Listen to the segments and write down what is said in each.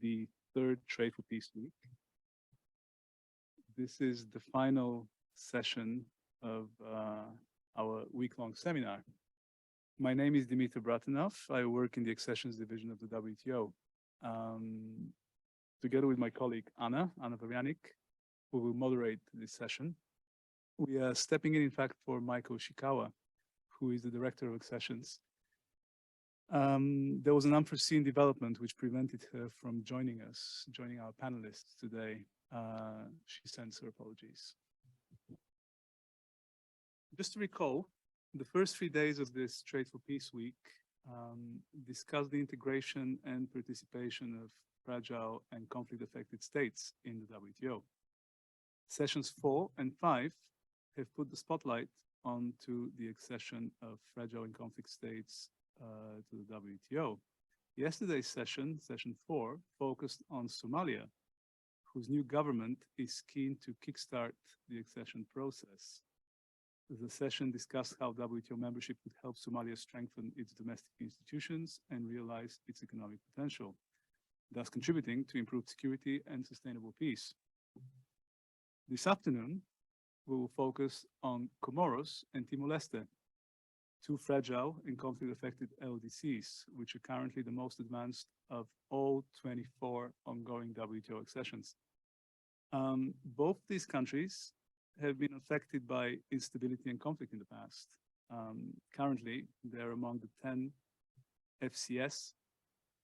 the third Trade for Peace Week. This is the final session of our week-long seminar. My name is Dimitri Bratinov. I work in the accessions division of the WTO. Together with my colleague Anna Varianic, who will moderate this session. We are stepping in fact, for Maiko Ishikawa, who is the director of accessions. There was an unforeseen development which prevented her from joining our panelists today. She sends her apologies. Just to recall, the first 3 days of this Trade for Peace Week discussed the integration and participation of fragile and conflict-affected states in the WTO. Sessions 4 and 5 have put the spotlight onto the accession of fragile and conflict states to the WTO. Yesterday's session, session 4, focused on Somalia, whose new government is keen to kickstart the accession process. The session discussed how WTO membership would help Somalia strengthen its domestic institutions and realize its economic potential, thus contributing to improved security and sustainable peace. This afternoon, we will focus on Comoros and Timor-Leste, two fragile and conflict-affected LDCs, which are currently the most advanced of all 24 ongoing WTO accessions. Both these countries have been affected by instability and conflict in the past. Currently, they're among the 10 FCS,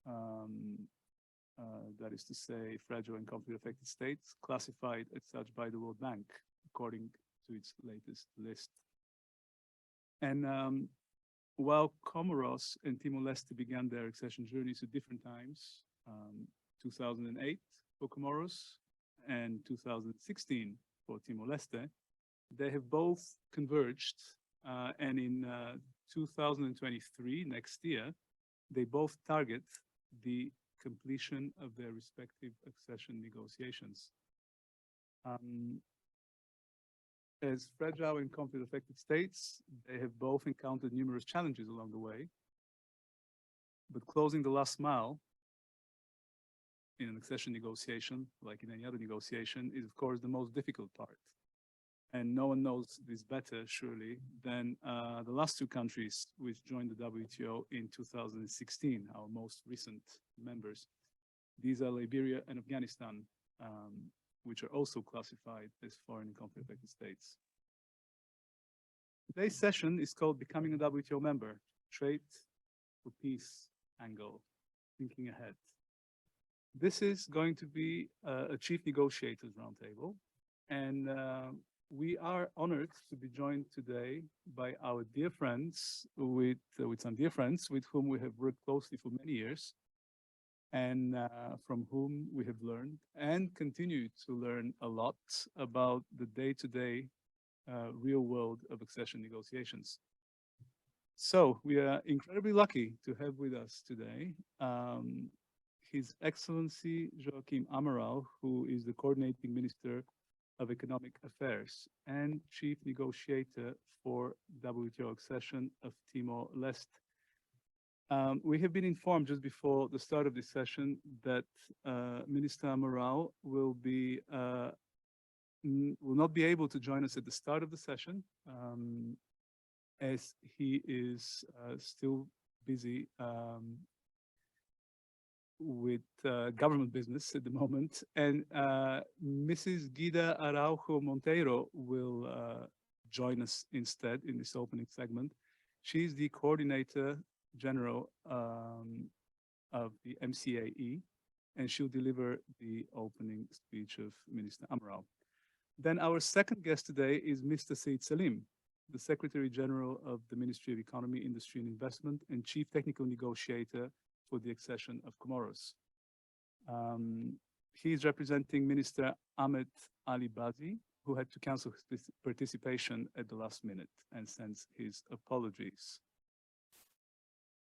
that is to say, fragile and conflict-affected states, classified as such by the World Bank, according to its latest list. And while Comoros and Timor-Leste began their accession journeys at different times, 2008 for Comoros and 2016 for Timor-Leste, they have both converged, and in 2023, next year, they both target the completion of their respective accession negotiations. As fragile and conflict-affected states, they have both encountered numerous challenges along the way, but closing the last mile in an accession negotiation, like in any other negotiation, is of course the most difficult part. And no one knows this better, surely, than the last two countries which joined the WTO in 2016, our most recent members. These are Liberia and Afghanistan, which are also classified as foreign and conflict-affected states. Today's session is called Becoming a WTO Member, Trade for Peace Angle, Thinking Ahead. This is going to be a Chief Negotiators Roundtable, and we are honored to be joined today by our dear friends, with some dear friends with whom we have worked closely for many years, and from whom we have learned and continue to learn a lot about the day-to-day real world of accession negotiations. So we are incredibly lucky to have with us today His Excellency Joaquim Amaral, who is the Coordinating Minister of Economic Affairs and Chief Negotiator for WTO accession of Timor-Leste. We have been informed just before the start of this session that Minister Amaral will not be able to join us at the start of the session, as he is still busy with government business at the moment, and Mrs. Guida Araujo Monteiro will join us instead in this opening segment. She's the Coordinator General of the MCAE, and she'll deliver the opening speech of Minister Amaral. Then our second guest today is Mr. Said Salim, the Secretary General of the Ministry of Economy, Industry and Investment and Chief Technical Negotiator for the accession of Comoros. He is representing Minister Ahmed Ali Bazi, who had to cancel his participation at the last minute and sends his apologies.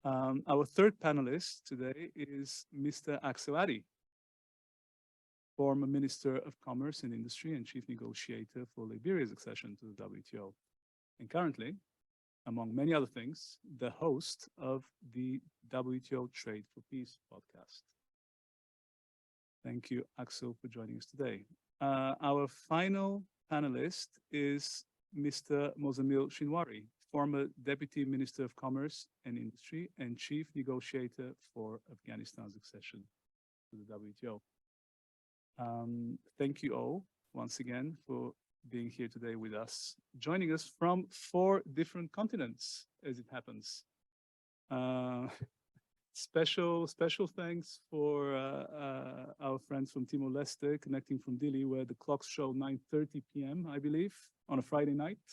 Our third panelist today is Mr. Axel Adi, former Minister of Commerce and Industry and Chief Negotiator for Liberia's accession to the WTO, and currently, among many other things, the host of the WTO Trade for Peace podcast. thank you, Axel, for joining us today. Our final panelist is Mr. Mozamil Shinwari, former Deputy Minister of Commerce and Industry and Chief Negotiator for Afghanistan's accession to the WTO. Thank you all once again for being here today with us, joining us from 4 different continents, as it happens. Special thanks for our friends from Timor-Leste connecting from Dili, where the clocks show 9:30 p.m., I believe, on a Friday night.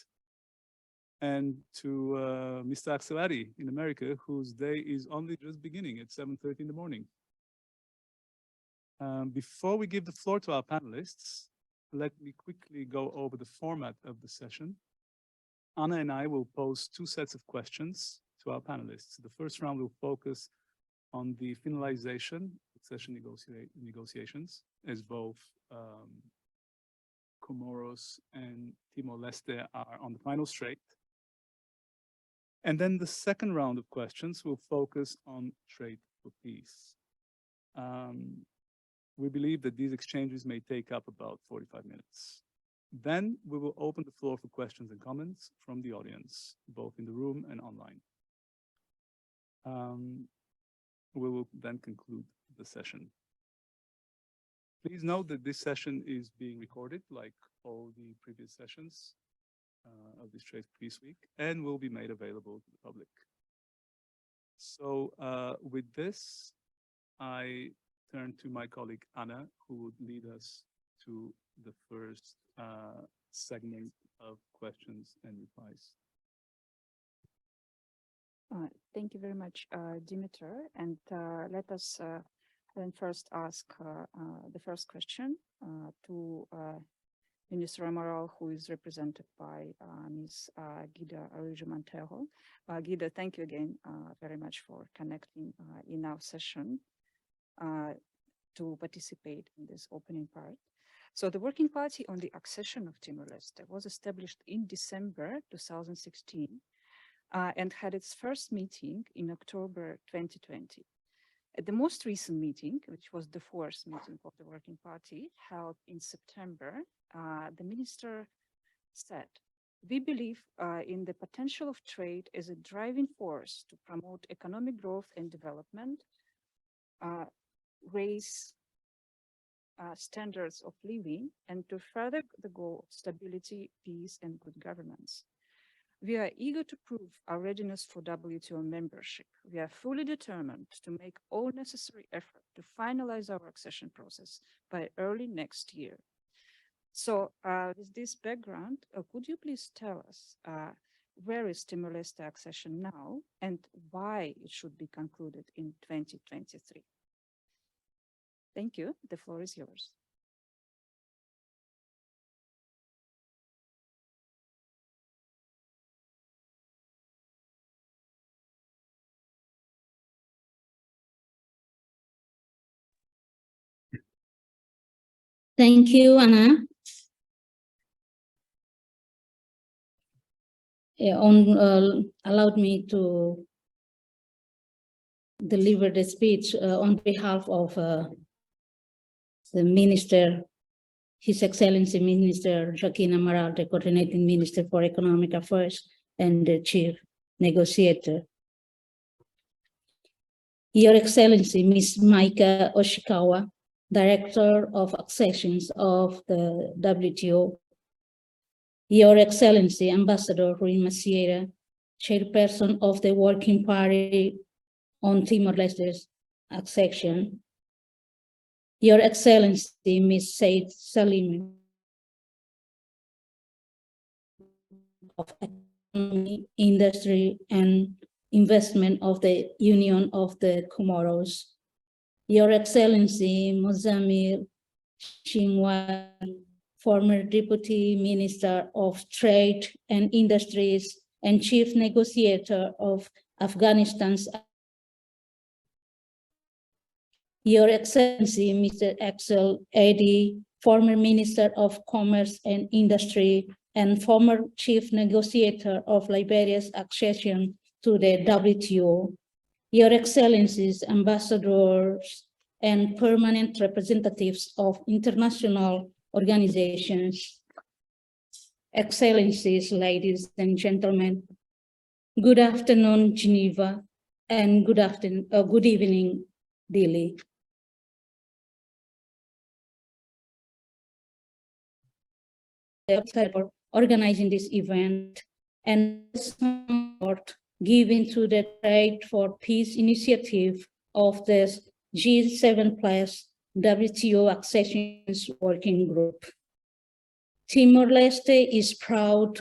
And to Mr. Axel Addy in America, whose day is only just beginning at 7:30 in the morning. Before we give the floor to our panelists, let me quickly go over the format of the session. Anna and I will pose 2 sets of questions to our panelists. The first round will focus on the finalization of accession negotiations, as both Comoros and Timor-Leste are on the final straight. And then the second round of questions will focus on trade for peace. We believe that these exchanges may take up about 45 minutes. Then we will open the floor for questions and comments from the audience, both in the room and online. We will then conclude the session. Please note that this session is being recorded, like all the previous sessions of this Trade for Peace Week, and will be made available to the public. So with this, I turn to my colleague Anna, who would lead us to the first segment of questions and replies. Thank you very much, Dimitar. And let us then first ask the first question to Minister Amaral, who is represented by Ms. Guida Araujo-Monteiro. Guida, thank you again very much for connecting in our session to participate in this opening part. So the Working Party on the Accession of Timor-Leste was established in December 2016 and had its first meeting in October 2020. At the most recent meeting, which was the 4th meeting of the Working Party, held in September, the minister said, "We believe in the potential of trade as a driving force to promote economic growth and development, raise standards of living, and to further the goal of stability, peace, and good governance. We are eager to prove our readiness for WTO membership. We are fully determined to make all necessary effort to finalize our accession process by early next year." So with this background, could you please tell us where is Timor-Leste accession now and why it should be concluded in 2023? Thank you. The floor is yours. Thank you, Anna. Allowed me to deliver the speech on behalf of the Minister, His Excellency Minister Joaquin Amaral, the Coordinating Minister for Economic Affairs and the Chief Negotiator. Your Excellency, Ms. Maika Oshikawa, Director of Accessions of the WTO, Your Excellency, Ambassador Rui Macieira, Chairperson of the Working Party on Timor-Leste's accession, Your Excellency, Ms. Said Salim, of Economy, Industry, and Investment of the Union of the Comoros, Your Excellency, Mozamil Shinwari, former Deputy Minister of Trade and Industries and Chief Negotiator of Afghanistan's, Your Excellency, Mr. Axel Addy, former Minister of Commerce and Industry and former Chief Negotiator of Liberia's accession to the WTO, Your Excellencies, Ambassadors and permanent representatives of international organizations. Excellencies, ladies and gentlemen, good afternoon, Geneva, and good evening, Delhi. For organizing this event and support given to the Trade for Peace initiative of the G7 Plus WTO Accessions Working Group. Timor-Leste is proud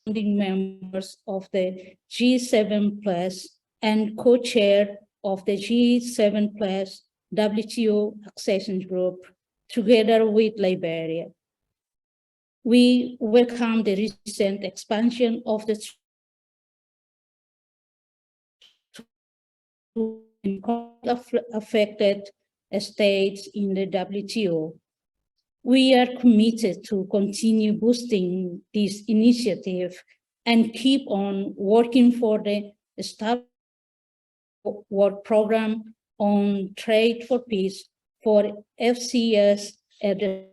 members of the G7 Plus and co-chair of the G7 Plus WTO Accessions Group, together with Liberia. We welcome the recent expansion of the affected states in the WTO. We are committed to continue boosting this initiative and keep on working for the established work program on trade for peace for FCS at the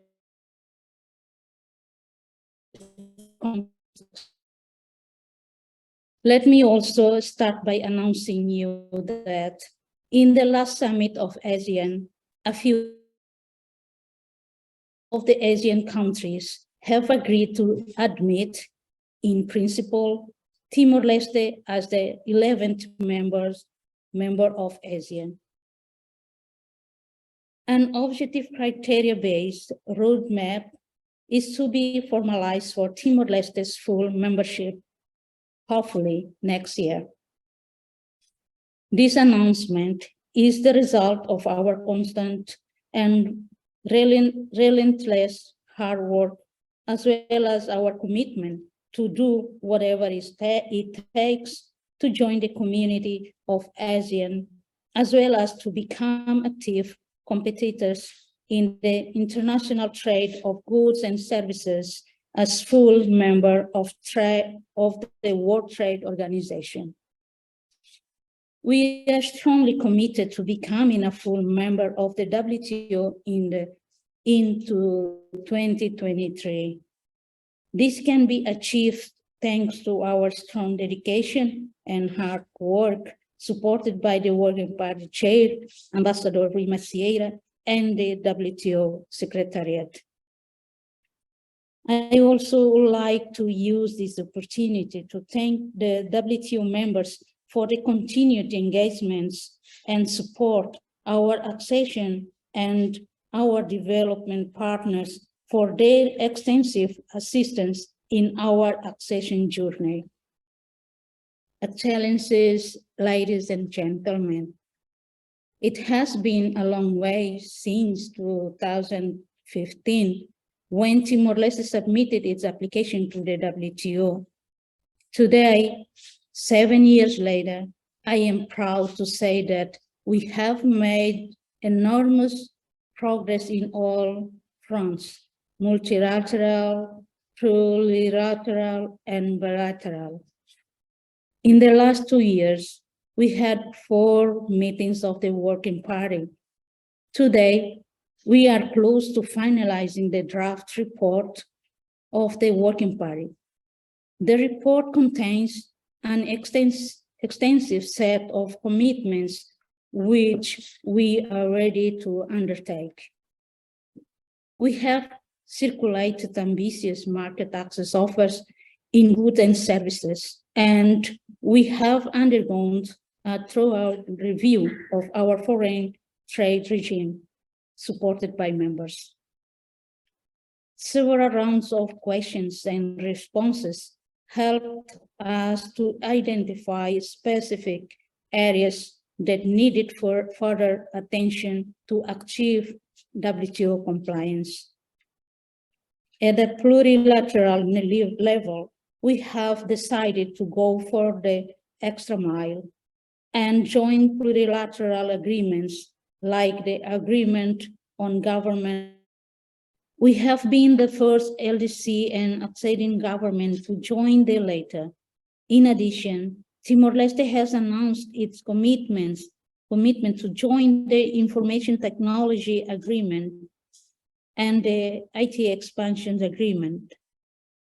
Let me also start by announcing you that in the last summit of ASEAN, a few of the Asian countries have agreed to admit, in principle, Timor-Leste as the 11th member of ASEAN. An objective criteria-based roadmap is to be formalized for Timor-Leste's full membership, hopefully next year. This announcement is the result of our constant and relentless hard work, as well as our commitment to do whatever it takes to join the community of ASEAN, as well as to become active competitors in the international trade of goods and services as full member of the World Trade Organization. We are strongly committed to becoming a full member of the WTO into 2023. This can be achieved thanks to our strong dedication and hard work, supported by the Working Party Chair, Ambassador Rui Macieira, and the WTO Secretariat. I also would like to use this opportunity to thank the WTO members for the continued engagements and support our accession and our development partners for their extensive assistance in our accession journey. Excellencies, ladies and gentlemen, it has been a long way since 2015 when Timor-Leste submitted its application to the WTO. Today, 7 years later, I am proud to say that we have made enormous progress in all fronts: multilateral, plurilateral, and bilateral. In the last 2 years, we had 4 meetings of the Working Party. Today, we are close to finalizing the draft report of the Working Party. The report contains an extensive set of commitments which we are ready to undertake. We have circulated ambitious market access offers in goods and services, and we have undergone a thorough review of our foreign trade regime, supported by members. Several rounds of questions and responses helped us to identify specific areas that needed for further attention to achieve WTO compliance. At the plurilateral level, we have decided to go for the extra mile and join plurilateral agreements like the Agreement on Government. We have been the first LDC and acceding government to join the latter. In addition, Timor-Leste has announced its commitments commitment to join the Information Technology Agreement and the IT Expansion Agreement,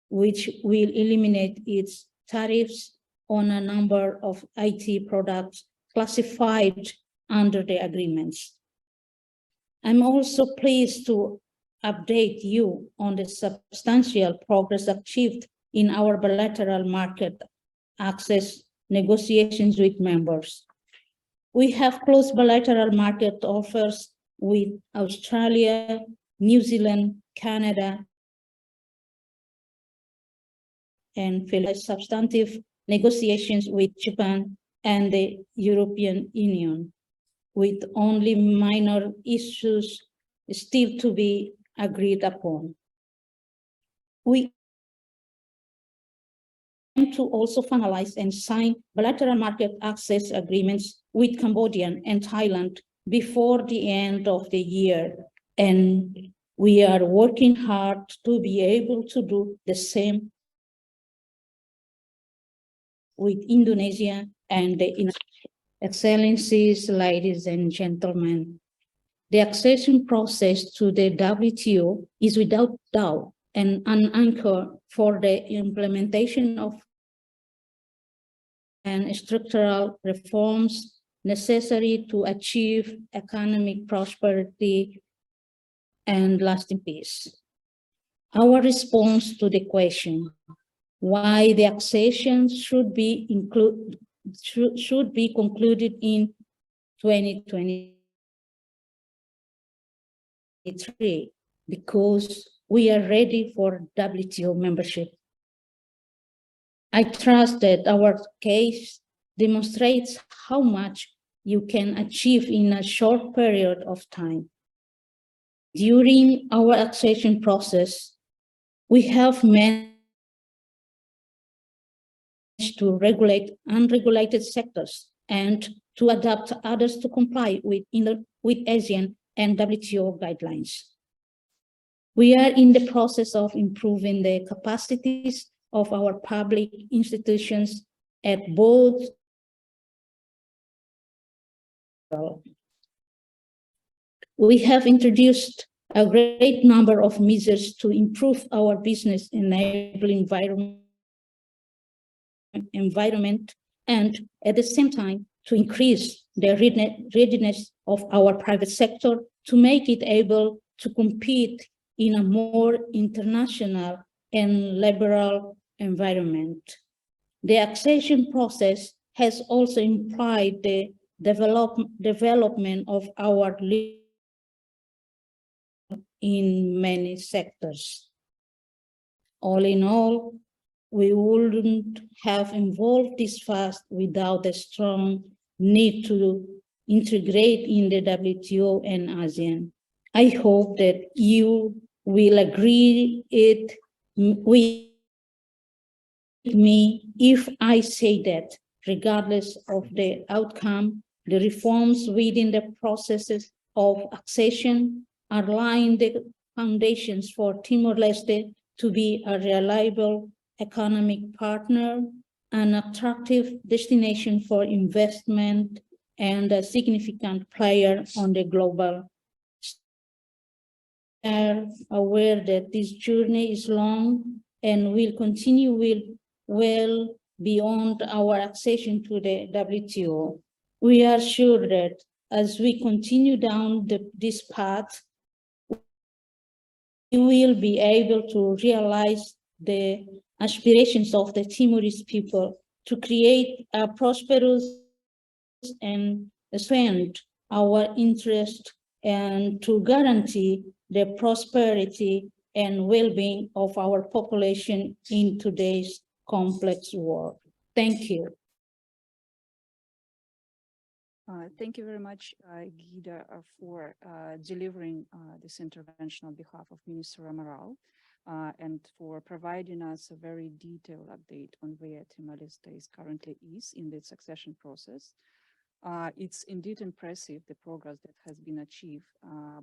which will eliminate its tariffs on a number of IT products classified under the agreements. I'm also pleased to update you on the substantial progress achieved in our bilateral market access negotiations with members. We have closed bilateral market offers with Australia, New Zealand, Canada, and substantive negotiations with Japan and the European Union, with only minor issues still to be agreed upon. We aim to also finalize and sign bilateral market access agreements with Cambodia and Thailand before the end of the year. And we are working hard to be able to do the same with Indonesia and the Excellencies, ladies and gentlemen. The accession process to the WTO is without doubt an anchor for the implementation of and structural reforms necessary to achieve economic prosperity and lasting peace. Our response to the question, why the accession should be concluded in 2023, because we are ready for WTO membership. I trust that our case demonstrates how much you can achieve in a short period of time. During our accession process, we have managed to regulate unregulated sectors and to adapt others to comply with ASEAN and WTO guidelines. We are in the process of improving the capacities of our public institutions at both. We have introduced a great number of measures to improve our business enabling environment and at the same time to increase the readiness of our private sector to make it able to compete in a more international and liberal environment. The accession process has also implied the development of our in many sectors. All in all, we wouldn't have evolved this fast without a strong need to integrate in the WTO and ASEAN. I hope that you will agree with me if I say that, regardless of the outcome, the reforms within the processes of accession are laying the foundations for Timor-Leste to be a reliable economic partner, an attractive destination for investment, and a significant player on the global stage. We are aware that this journey is long and will continue well beyond our accession to the WTO. We are sure that as we continue down this path, we will be able to realize the aspirations of the Timorese people to create a prosperous and expand our interest and to guarantee the prosperity and well-being of our population in today's complex world. Thank you. Thank you very much, Guida, for delivering this intervention on behalf of Minister Amaral and for providing us a very detailed update on where Timor-Leste currently is in the succession process. It's indeed impressive, the progress that has been achieved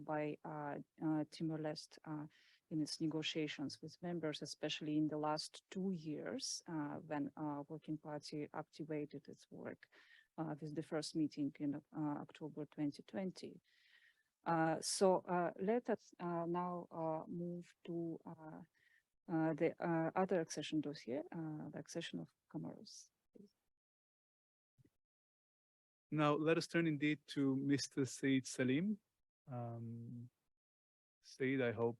by Timor-Leste in its negotiations with members, especially in the last 2 years when Working Party activated its work with the first meeting in October 2020. So let us now move to the other accession dossier, the accession of Comoros. Now, let us turn indeed to Mr. Said Salim. Said, I hope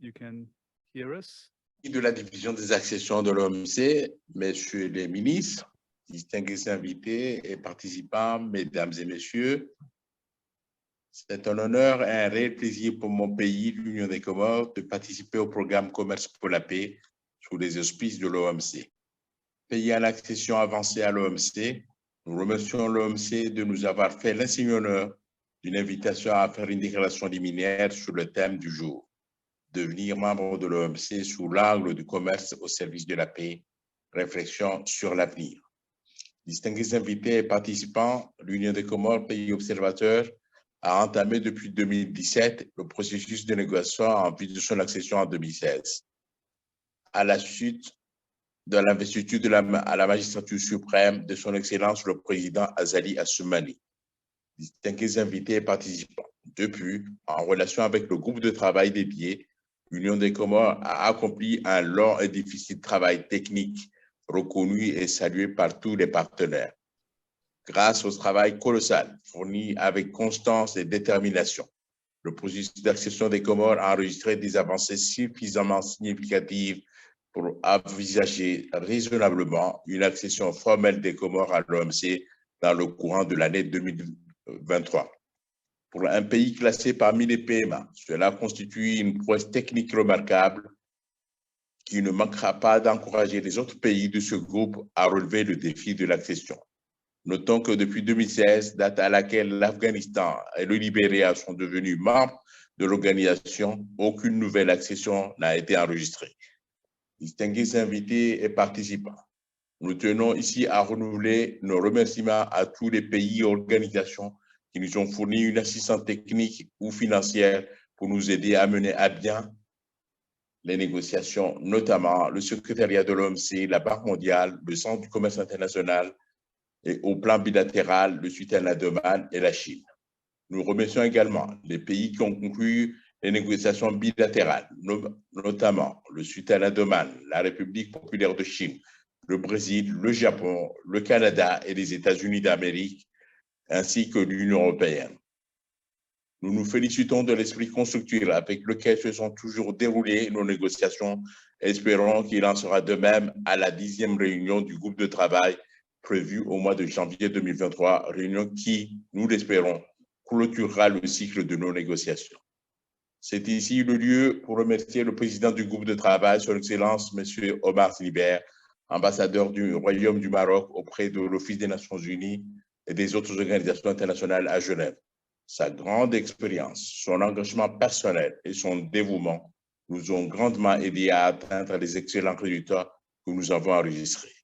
you can hear us. De la division des accessions de l'OMC, messieurs les ministres, distingués invités et participants, mesdames et messieurs, c'est un honneur et un réel plaisir pour mon pays, l'Union des Comores, de participer au programme Commerce pour la paix sous les auspices de l'OMC. Pays en accession avancée à l'OMC, nous remercions l'OMC de nous avoir fait l'insigne honneur d'une invitation à faire une déclaration liminaire sur le thème du jour. Devenir membre de l'OMC sous l'angle du commerce au service de la paix, réflexion sur l'avenir. Distingués invités et participants, l'Union des Comores, pays observateur, a entamé depuis 2017 le processus de négociation en vue de son accession en 2016. À la suite de l'investiture à la magistrature suprême de son Excellence le Président Azali Assoumani. Distingués invités et participants. Depuis, en relation avec le groupe de travail dédié, l'Union des Comores a accompli un long et difficile travail technique reconnu et salué par tous les partenaires. Grâce au travail colossal fourni avec constance et détermination, le processus d'accession des Comores a enregistré des avancées suffisamment significatives pour envisager raisonnablement une accession formelle des Comores à l'OMC dans le courant de l'année 2023. Pour un pays classé parmi les PMA, cela constitue une prouesse technique remarquable qui ne manquera pas d'encourager les autres pays de ce groupe à relever le défi de l'accession. Notons que depuis 2016, date à laquelle l'Afghanistan et le Libéria sont devenus membres de l'organisation, aucune nouvelle accession n'a été enregistrée. Distingués invités et participants, nous tenons ici à renouveler nos remerciements à tous les pays et organisations qui nous ont fourni une assistance technique ou financière pour nous aider à mener à bien les négociations, notamment le secrétariat de l'OMC, la Banque mondiale, le Centre du commerce international et au plan bilatéral, le soutien à la demande et la Chine. Nous remercions également les pays qui ont conclu les négociations bilatérales, notamment le soutien à la demande, la République populaire de Chine, le Brésil, le Japon, le Canada et les États-Unis d'Amérique, ainsi que l'Union européenne. Nous nous félicitons de l'esprit constructif avec lequel se sont toujours déroulées nos négociations et espérons qu'il en sera de même à la 10e réunion du groupe de travail prévue au mois de janvier 2023, réunion qui, nous l'espérons, clôturera le cycle de nos négociations. C'est ici le lieu pour remercier le président du groupe de travail, son Excellence, M. Omar Sliber, ambassadeur du Royaume du Maroc auprès de l'Office des Nations Unies et des autres organisations internationales à Genève. Sa grande expérience, son engagement personnel et son dévouement nous ont grandement aidés à atteindre les excellents résultats que nous avons enregistrés.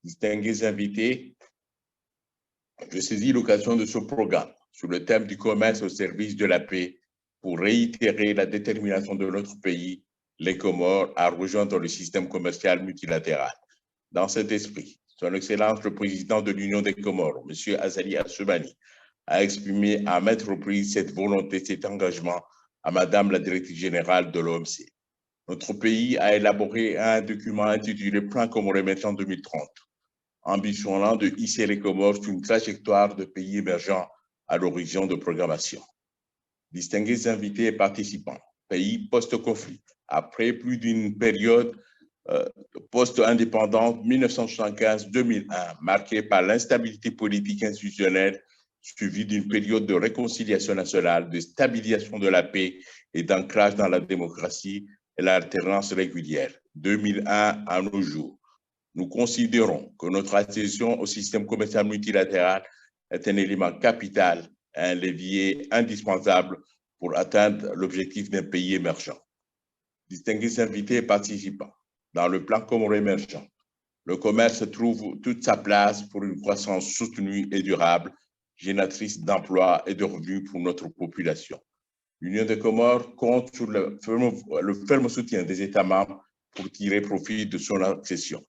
Distingués invités, je saisis l'occasion de ce programme sur le thème du commerce au service de la paix pour réitérer la détermination de notre pays, les Comores, à rejoindre le système commercial multilatéral. Dans cet esprit, son Excellence le Président de l'Union des Comores, M. Azali Assoumani, a exprimé à maintes reprises cette volonté, cet engagement à Madame la Directrice Générale de l'OMC. Notre pays a élaboré un document intitulé Plan Comores émergent 2030, ambitionnant de hisser les Comores sur une trajectoire de pays émergents à l'horizon de programmation. Distingués invités et participants, pays post-conflit, après plus d'une période post-indépendante 1975-2001, marquée par l'instabilité politique institutionnelle, suivie d'une période de réconciliation nationale, de stabilisation de la paix et d'ancrage dans la démocratie et l'alternance régulière, 2001 à nos jours. Nous considérons que notre adhésion au système commercial multilatéral est un élément capital, un levier indispensable pour atteindre l'objectif d'un pays émergent. Distingués invités et participants, dans le plan Comores émergent, le commerce trouve toute sa place pour une croissance soutenue et durable, génératrice d'emplois et de revenus pour notre population. L'Union des Comores compte sur le ferme soutien des États membres pour tirer profit de son accession.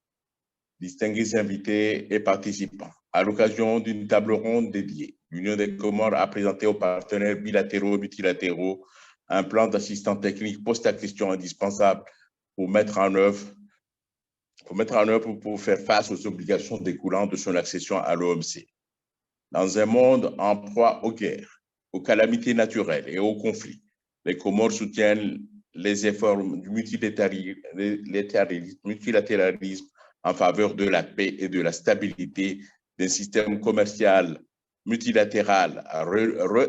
distingués invités et participants, à l'occasion d'une table ronde dédiée, l'Union des Comores a présenté aux partenaires bilatéraux et multilatéraux un plan d'assistance technique post-accession indispensable pour mettre en œuvre pour faire face aux obligations découlant de son accession à l'OMC. Dans un monde en proie aux guerres, aux calamités naturelles et aux conflits, les Comores soutiennent les efforts du multilatéralisme en faveur de la paix et de la stabilité d'un système commercial multilatéral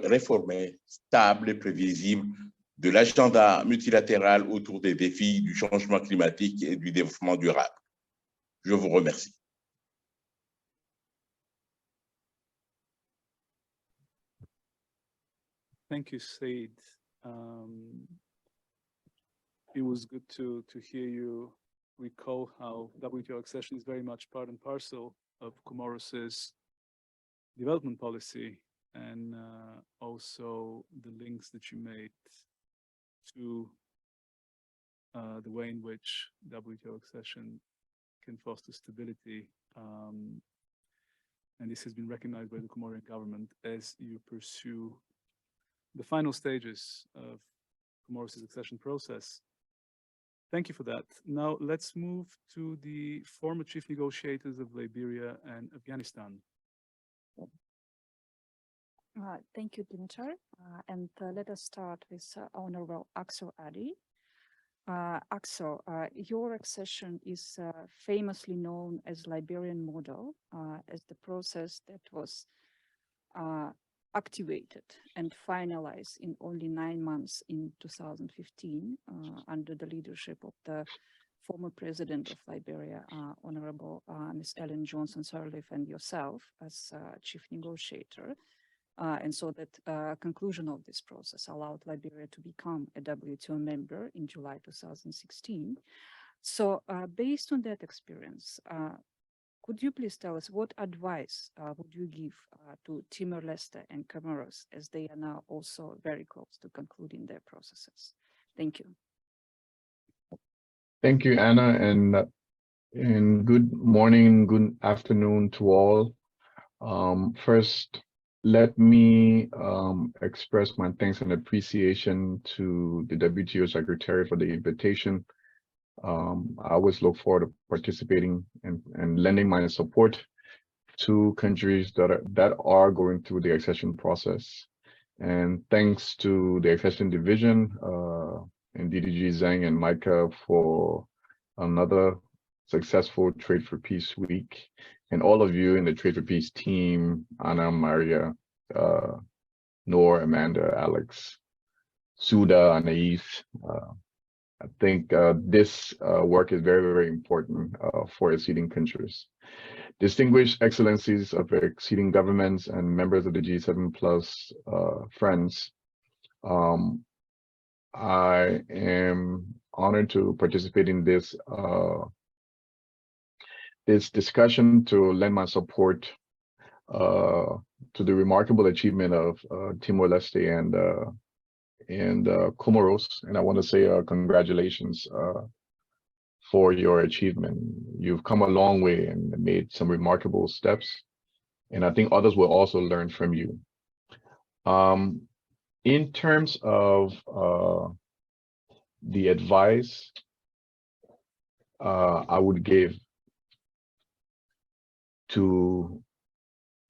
réformé, stable et prévisible, de l'agenda multilatéral autour des défis du changement climatique et du développement durable. Je vous remercie. Thank you, Said. It was good to hear you recall how WTO accession is very much part and parcel of Comoros's development policy, and also the links that you made to the way in which WTO accession can foster stability. And this has been recognized by the Comorian government as you pursue the final stages of Comoros's accession process. Thank you for that. Now let's move to the former chief negotiators of Liberia and Afghanistan. Thank you, Dimitar. And let us start with Honorable Akso Adi. Akso, your accession is famously known as Liberian model, as the process that was activated and finalized in only 9 months in 2015 under the leadership of the former president of Liberia, Honorable Ms. Ellen Johnson Sirleaf, and yourself as chief negotiator. And so that conclusion of this process allowed Liberia to become a WTO member in July 2016. So based on that experience, could you please tell us what advice would you give to Timor-Leste and Comoros, as they are now also very close to concluding their processes? Thank you. Thank you, Anna, and good morning, good afternoon to all. First, let me express my thanks and appreciation to the WTO Secretary for the invitation. I always look forward to participating and lending my support to countries that are going through the accession process. And thanks to the accession division and DDG Zhang and Micah for another successful Trade for Peace week, and all of you in the Trade for Peace team, Anna, Maria, Noor, Amanda, Alex, Suda, Anais. I think this work is very, very important for acceding countries. Distinguished excellencies of acceding governments and members of the G7+ friends, I am honored to participate in this this discussion to lend my support to the remarkable achievement of Timor-Leste and Comoros, and I want to say congratulations for your achievement. You've come a long way and made some remarkable steps, and I think others will also learn from you. In terms of the advice I would give to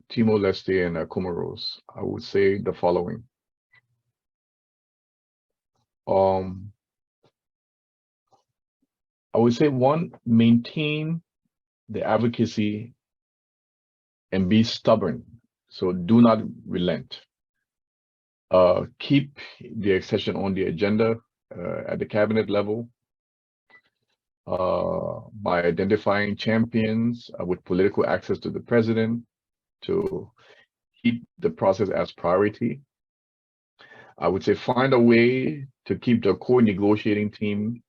Timor-Leste and Comoros, I would say the following. I would say, one, maintain the advocacy and be stubborn. So do not relent. Keep the accession on the agenda at the cabinet level by identifying champions with political access to the president to keep the process as priority. I would say find a way to keep the core negotiating team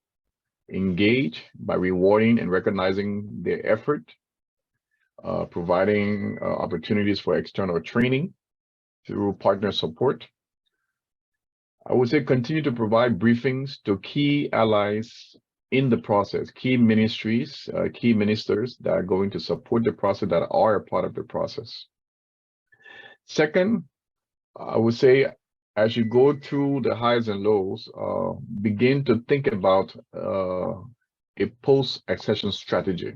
engaged by rewarding and recognizing their effort, providing opportunities for external training through partner support. I would say continue to provide briefings to key allies in the process, key ministries, key ministers that are going to support the process, that are a part of the process. Second, I would say, as you go through the highs and lows, begin to think about a post-accession strategy.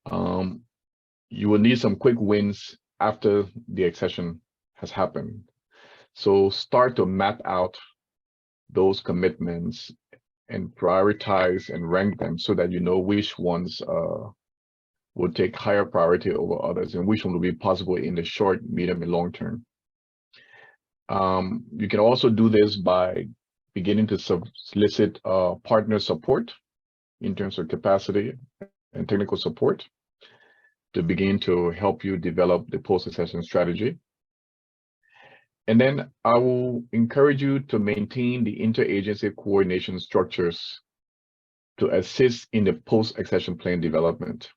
You will need some quick wins after the accession has happened. So start to map out those commitments and prioritize and rank them so that you know which ones will take higher priority over others and which one will be possible in the short, medium, and long term. You can also do this by beginning to solicit partner support in terms of capacity and technical support to begin to help you develop the post-accession strategy. And then I will encourage you to maintain the interagency coordination structures to assist in the post-accession plan development.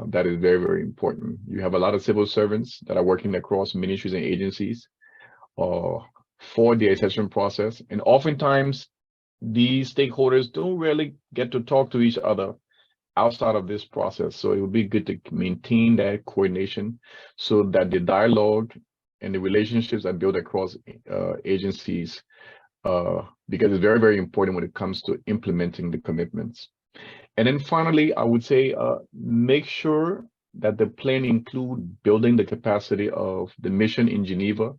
That is very, very important. You have a lot of civil servants that are working across ministries and agencies for the accession process. And oftentimes, these stakeholders don't really get to talk to each other outside of this process. So it would be good to maintain that coordination so that the dialogue and the relationships are built across agencies, because it's very, very important when it comes to implementing the commitments. And then finally, I would say, make sure that the plan include building the capacity of the mission in Geneva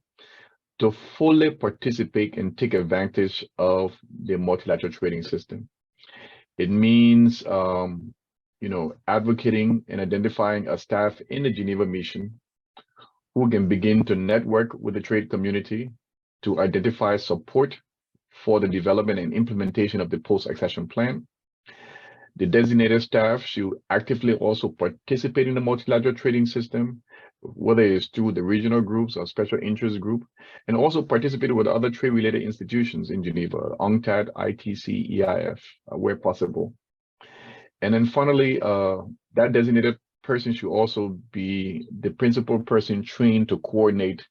to fully participate and take advantage of the multilateral trading system. It means, advocating and identifying a staff in the Geneva mission who can begin to network with the trade community to identify support for the development and implementation of the post-accession plan. The designated staff should actively also participate in the multilateral trading system, whether it's through the regional groups or special interest group, and also participate with other trade-related institutions in Geneva, UNCTAD, ITC, EIF, where possible. And then finally, that designated person should also be the principal person trained to coordinate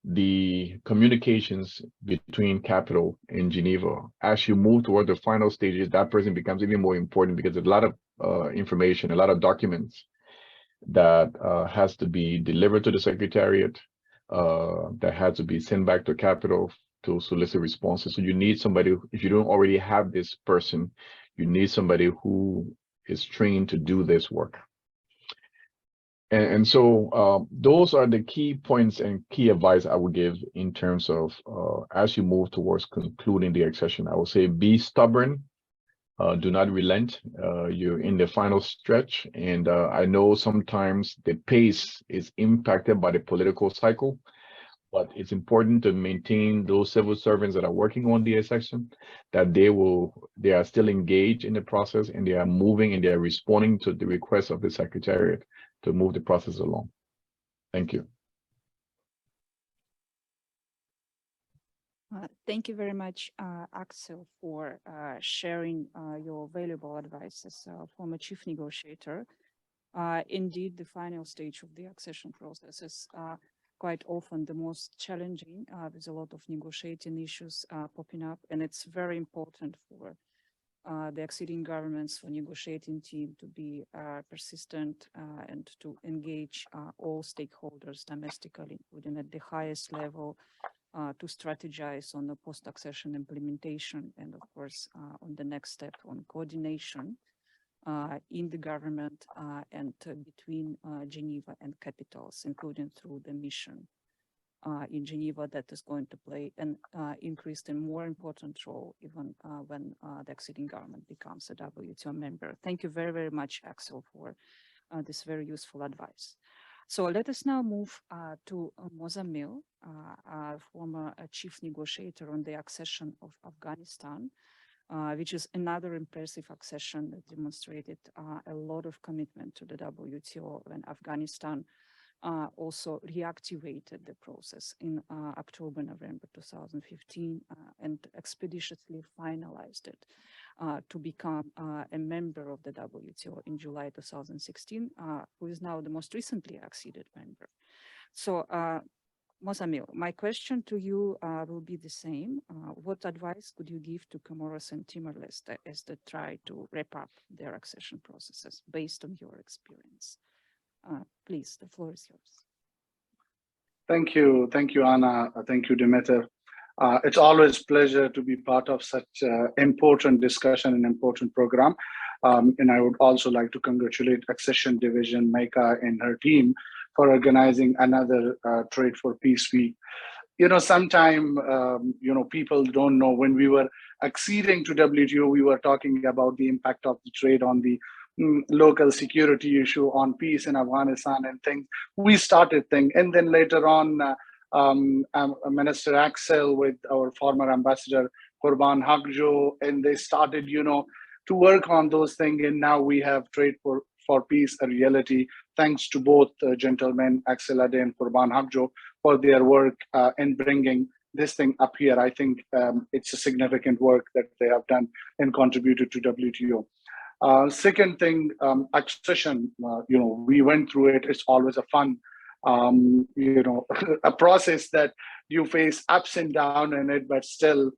the communications between capital and Geneva. As you move toward the final stages, that person becomes even more important because there's a lot of information, a lot of documents that has to be delivered to the Secretariat, that has to be sent back to capital to solicit responses. So you need somebody, if you don't already have this person, you need somebody who is trained to do this work. And so those are the key points and key advice I would give in terms of as you move towards concluding the accession. I would say be stubborn, do not relent. You're in the final stretch, and I know sometimes the pace is impacted by the political cycle, but it's important to maintain those civil servants that are working on the accession, that they are still engaged in the process, and they are moving and they are responding to the requests of the Secretariat to move the process along. Thank you. Thank you very much, Axel, for sharing your valuable advice as a former chief negotiator. Indeed, the final stage of the accession process is quite often the most challenging. There's a lot of negotiating issues popping up, and it's very important for the acceding governments, for negotiating team to be persistent and to engage all stakeholders domestically, including at the highest level, to strategize on the post-accession implementation and, of course, on the next step on coordination in the government and between Geneva and capitals, including through the mission in Geneva that is going to play an increased and more important role even when the acceding government becomes a WTO member. Thank you very, very much, Axel, for this very useful advice. So let us now move to Mozamil, former chief negotiator on the accession of Afghanistan, which is another impressive accession that demonstrated a lot of commitment to the WTO when Afghanistan also reactivated the process in October, November 2015 and expeditiously finalized it to become a member of the WTO in July 2016, who is now the most recently acceded member. So Mozamil, my question to you will be the same. What advice could you give to Comoros and Timor-Leste as they try to wrap up their accession processes based on your experience? Please, the floor is yours. Thank you, Anna. Thank you, Dimitar. It's always a pleasure to be part of such important discussion and important program. And I would also like to congratulate Accession Division, Maika and her team for organizing another Trade for Peace Week. Sometime, people don't know when we were acceding to WTO, we were talking about the impact of the trade on the local security issue, on peace in Afghanistan and things. We started things. And then later on, Minister Axel with our former ambassador, Qurban Haqjo, and they started, to work on those things. And now we have Trade for Peace, a reality, thanks to both gentlemen, Axel Ade and Qurban Haqjo, for their work in bringing this thing up here. I think it's a significant work that they have done and contributed to WTO. Second thing, accession, we went through it. It's always a fun, a process that you face ups and downs in it, but still,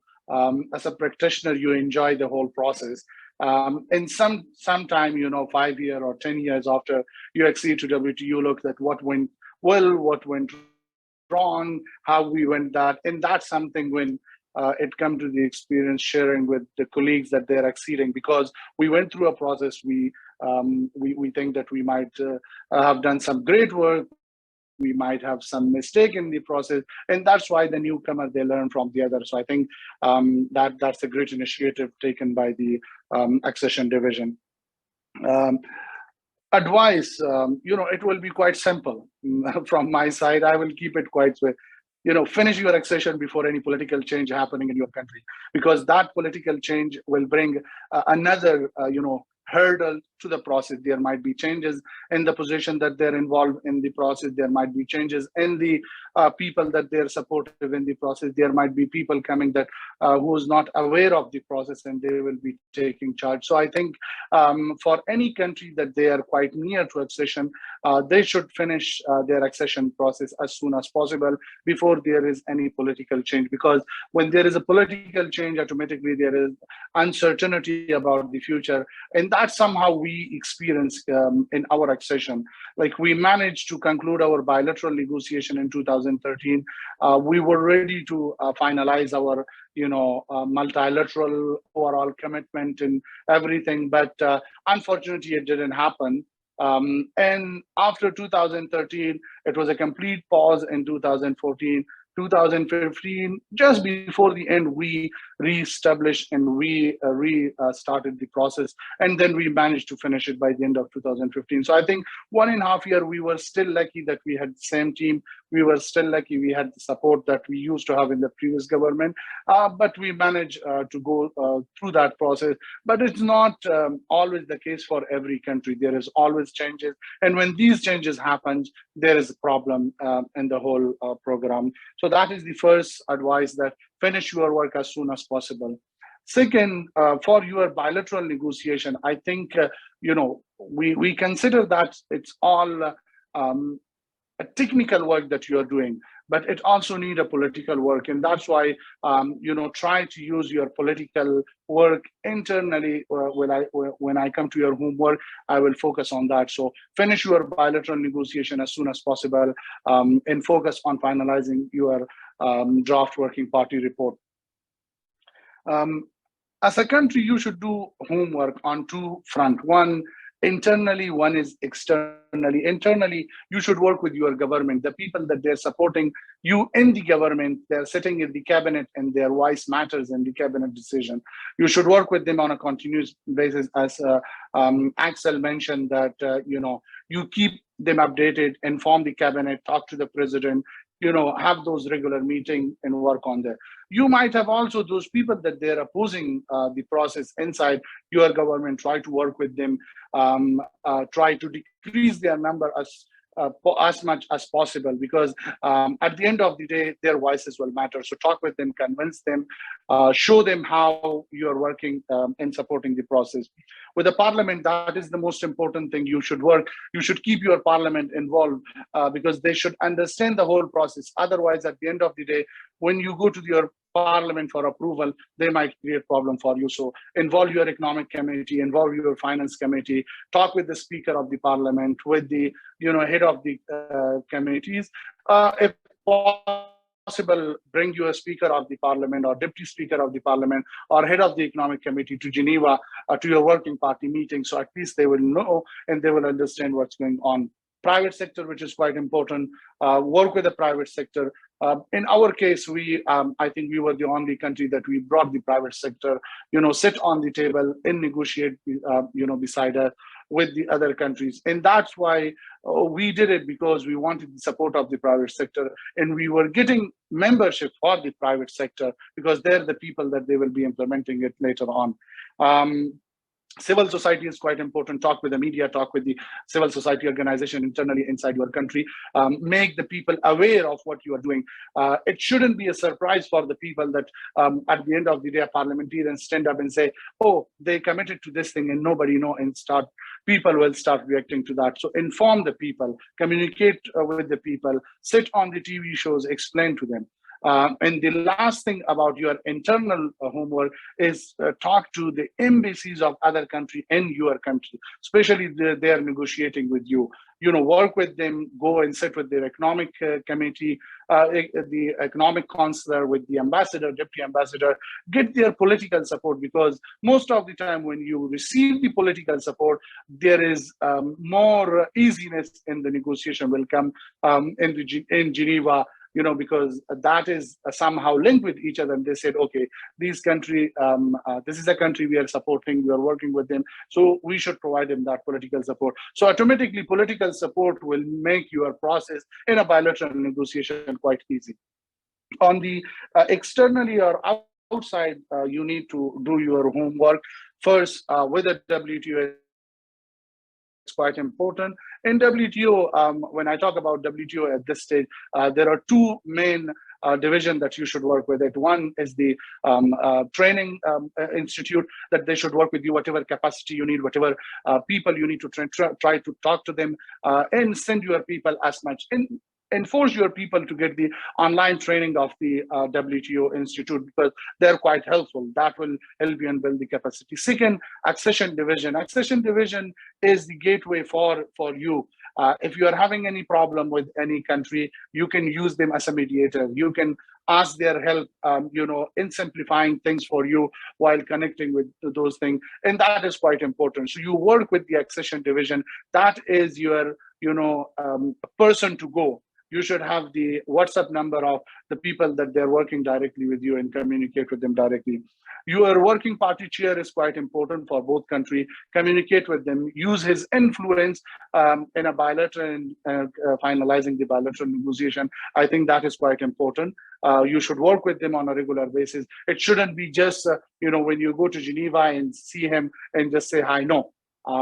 as a practitioner, you enjoy the whole process. And sometime, 5 years or 10 years after you accede to WTO, you look at what went well, what went wrong, how we went that. And that's something when it comes to the experience sharing with the colleagues that they're acceding, because we went through a process. We think that we might have done some great work. We might have some mistake in the process, and that's why the newcomer, they learn from the others. So I think that's a great initiative taken by the Accession Division. Advice, it will be quite simple from my side. I will keep it quite swift. Finish your accession before any political change happening in your country, because that political change will bring another, hurdle to the process. There might be changes in the position that they're involved in the process. There might be changes in the people that they're supportive in the process. There might be people coming that who is not aware of the process, and they will be taking charge. So I think for any country that they are quite near to accession, they should finish their accession process as soon as possible before there is any political change, because when there is a political change, automatically there is uncertainty about the future, and that's somehow we experience in our accession. Like, we managed to conclude our bilateral negotiation in 2013. We were ready to finalize our multilateral overall commitment and everything, but unfortunately it didn't happen. And after 2013, it was a complete pause. In 2014, 2015, just before the end, we re-established and we restarted the process, and then we managed to finish it by the end of 2015. So I think 1.5 years, we were still lucky that we had the same team. We were still lucky we had the support that we used to have in the previous government, but we managed to go through that process. But it's not always the case for every country. There is always changes, and when these changes happen, there is a problem in the whole program. So that is the first advice, that finish your work as soon as possible. Second, for your bilateral negotiation, I think, we consider that it's all a technical work that you are doing, but it also needs a political work. And that's why, try to use your political work internally. When I come to your homework, I will focus on that. So finish your bilateral negotiation as soon as possible, and focus on finalizing your draft working party report. As a country, you should do homework on two fronts. One, internally, one is externally. Internally, you should work with your government, the people that they're supporting you in the government. They're sitting in the cabinet and their voice matters in the cabinet decision. You should work with them on a continuous basis. As Axel mentioned, that you keep them updated, inform the cabinet, talk to the president, have those regular meetings and work on that. You might have also those people that they're opposing the process inside your government. Try to work with them, try to decrease their number as as much as possible, because at the end of the day, their voices will matter. So talk with them, convince them, show them how you're working in supporting the process. With the parliament, that is the most important thing. You should work, you should keep your parliament involved, because they should understand the whole process. Otherwise, at the end of the day, when you go to your parliament for approval, they might create problem for you. So involve your economic committee, involve your finance committee, talk with the speaker of the parliament, with the head of the committees. If possible, bring you a speaker of the parliament or deputy speaker of the parliament or head of the economic committee to Geneva to your working party meeting. So at least they will know and they will understand what's going on. Private sector, which is quite important, work with the private sector. In our case, I think we were the only country that we brought the private sector, sit on the table and negotiate, beside us with the other countries. And that's why we did it, because we wanted the support of the private sector, and we were getting membership for the private sector because they're the people that they will be implementing it later on. Civil society is quite important. Talk with the media, talk with the civil society organization internally inside your country. Make the people aware of what you are doing. It shouldn't be a surprise for the people that at the end of the day, parliamentarians stand up and say, oh, they committed to this thing and nobody know, and people will start reacting to that. So inform the people, communicate with the people, sit on the TV shows, explain to them. And the last thing about your internal homework is talk to the embassies of other country in your country, especially they are negotiating with you. Work with them, go and sit with their economic committee, the economic counselor, with the ambassador, deputy ambassador, get their political support, because most of the time when you receive the political support, there is more easiness in the negotiation will come in Geneva, because that is somehow linked with each other. And they said, okay, this country, this is a country we are supporting, we are working with them, so we should provide them that political support. So automatically, political support will make your process in a bilateral negotiation quite easy. On the externally or outside, you need to do your homework. First, with the WTO, it's quite important. In WTO, when I talk about WTO at this stage, there are two main division that you should work with it. One is the training institute, that they should work with you, whatever capacity you need, whatever people you need to try to talk to them, and send your people as much. Enforce your people to get the online training of the WTO Institute, because they're quite helpful. That will help you and build the capacity. Second, accession division. Accession division is the gateway for you. If you are having any problem with any country, you can use them as a mediator. You can ask their help, in simplifying things for you while connecting with those things. And that is quite important. So you work with the accession division. That is your, person to go. You should have the WhatsApp number of the people that they're working directly with you and communicate with them directly. Your working party chair is quite important for both countries. Communicate with them, use his influence in a bilateral and finalizing the bilateral negotiation. I think that is quite important. You should work with them on a regular basis. It shouldn't be just, when you go to Geneva and see him and just say hi. No.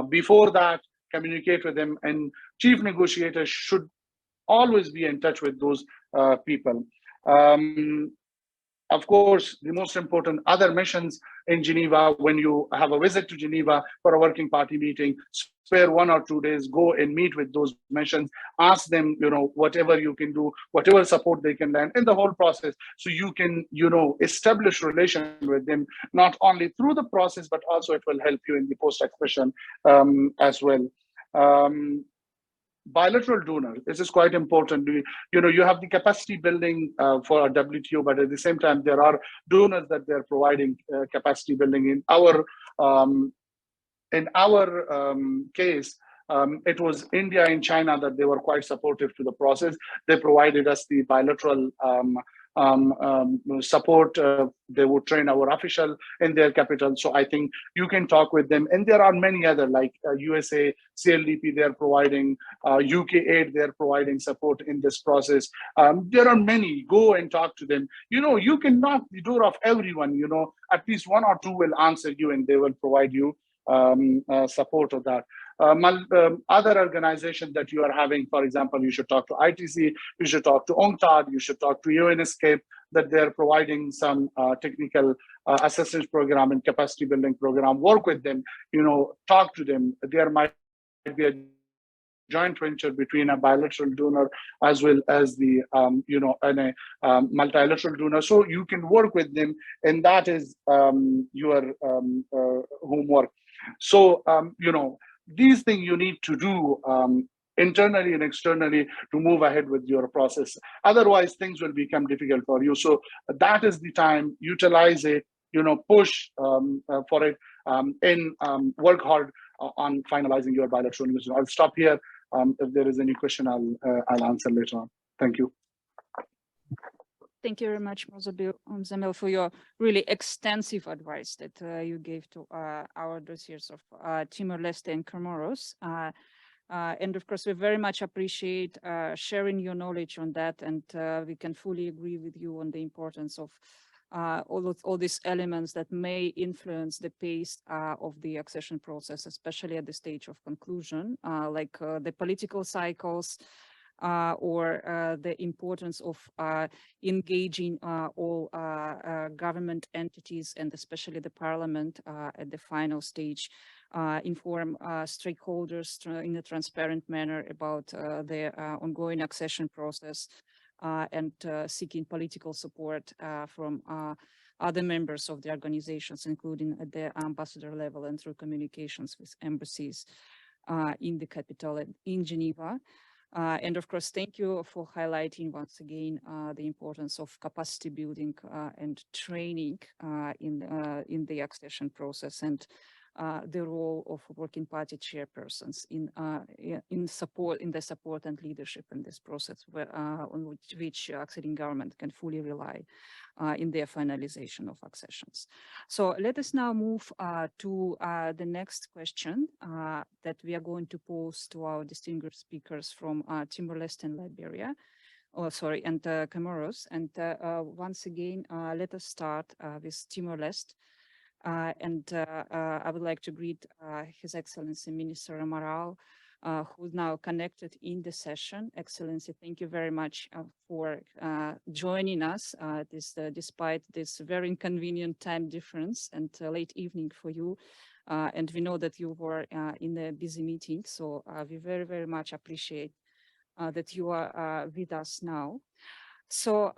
Before that, communicate with them, and chief negotiators should always be in touch with those people. Of course, the most important other missions in Geneva, when you have a visit to Geneva for a working party meeting, spare 1 or 2 days, go and meet with those missions, ask them, whatever you can do, whatever support they can lend in the whole process. So you can, establish relation with them, not only through the process, but also it will help you in the post-accession as well. Bilateral donors, this is quite important. You have the capacity building for a WTO, but at the same time, there are donors that they're providing capacity building. In our case, it was India and China that they were quite supportive to the process. They provided us the bilateral support. They would train our official in their capital. So I think you can talk with them. And there are many other, like USA, CLDP, they're providing, UK Aid, they're providing support in this process. There are many. Go and talk to them. You can knock the door of everyone. At least 1 or 2 will answer you and they will provide you support of that. other organizations that you are having. For example, you should talk to ITC, you should talk to UNCTAD, you should talk to UNESCAPE, that they're providing some technical assistance program and capacity building program. Work with them, talk to them. There might be a joint venture between a bilateral donor as well as the multilateral donor, so you can work with them, and that is your homework. So these things you need to do internally and externally to move ahead with your process. Otherwise, things will become difficult for you. So that is the time. Utilize it. Push for it, and work hard on finalizing your bilateral mission. I'll stop here. If there is any question, I'll answer later on. Thank you. Thank you very much, Mozamil, for your really extensive advice that you gave to our dossiers of Timor-Leste and Comoros. And of course, we very much appreciate sharing your knowledge on that, and we can fully agree with you on the importance of all these elements that may influence the pace of the accession process, especially at the stage of conclusion, like the political cycles or the importance of engaging all government entities and especially the parliament at the final stage, inform stakeholders in a transparent manner about the ongoing accession process, and seeking political support from other members of the organizations, including at the ambassador level and through communications with embassies in the capital and in Geneva. And of course, thank you for highlighting once again the importance of capacity building and training in the accession process, and the role of working party chairpersons in the support and leadership in this process, on which acceding government can fully rely in their finalization of accessions. So let us now move to the next question that we are going to pose to our distinguished speakers from Timor-Leste and Liberia. And Comoros. And once again, let us start with Timor-Leste. I would like to greet His Excellency Minister Amaral, who's now connected in the session. Excellency, thank you very much for joining us despite this very inconvenient time difference and late evening for you. And we know that you were in a busy meeting, so we very, very much appreciate that you are with us now. So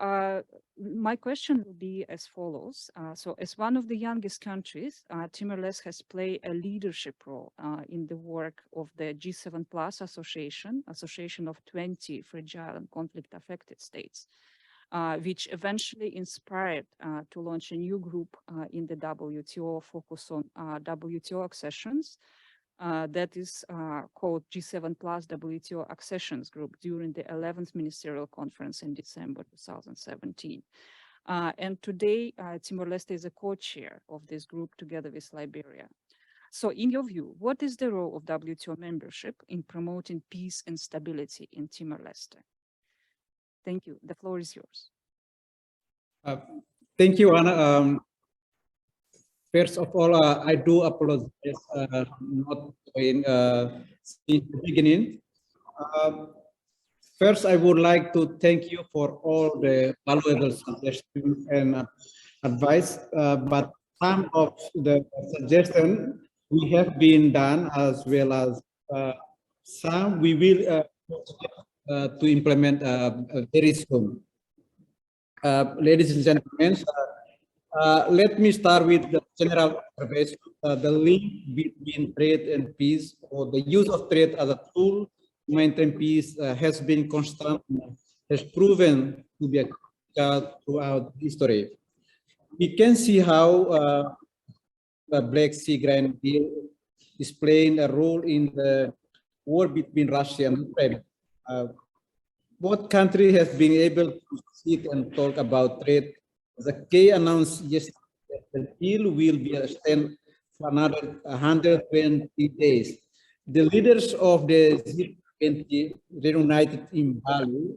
my question will be as follows. So as one of the youngest countries, Timor-Leste has played a leadership role in the work of the G7 Plus association of 20 fragile and conflict affected states, which eventually inspired to launch a new group in the WTO focus on WTO accessions. That is called G7 Plus WTO Accessions Group during the 11th Ministerial Conference in December 2017. And today, Timor-Leste is a co-chair of this group together with Liberia. So in your view, what is the role of WTO membership in promoting peace and stability in Timor-Leste? Thank you. The floor is yours. Thank you, Anna. First of all, I do apologize not in since the beginning. First, I would like to thank you for all the valuable suggestions and advice. But some of the suggestions we have been done, as well as some we will to implement very soon. Ladies and gentlemen, let me start with the general observation. The link between trade and peace, or the use of trade as a tool to maintain peace, has been constant, has proven to be throughout history. We can see how the Black Sea Grain Deal is playing a role in the war between Russia and Ukraine. Both countries have been able to sit and talk about trade. The K announced yesterday that the deal will be extended for another 120 days. The leaders of the G20 reunited in Bali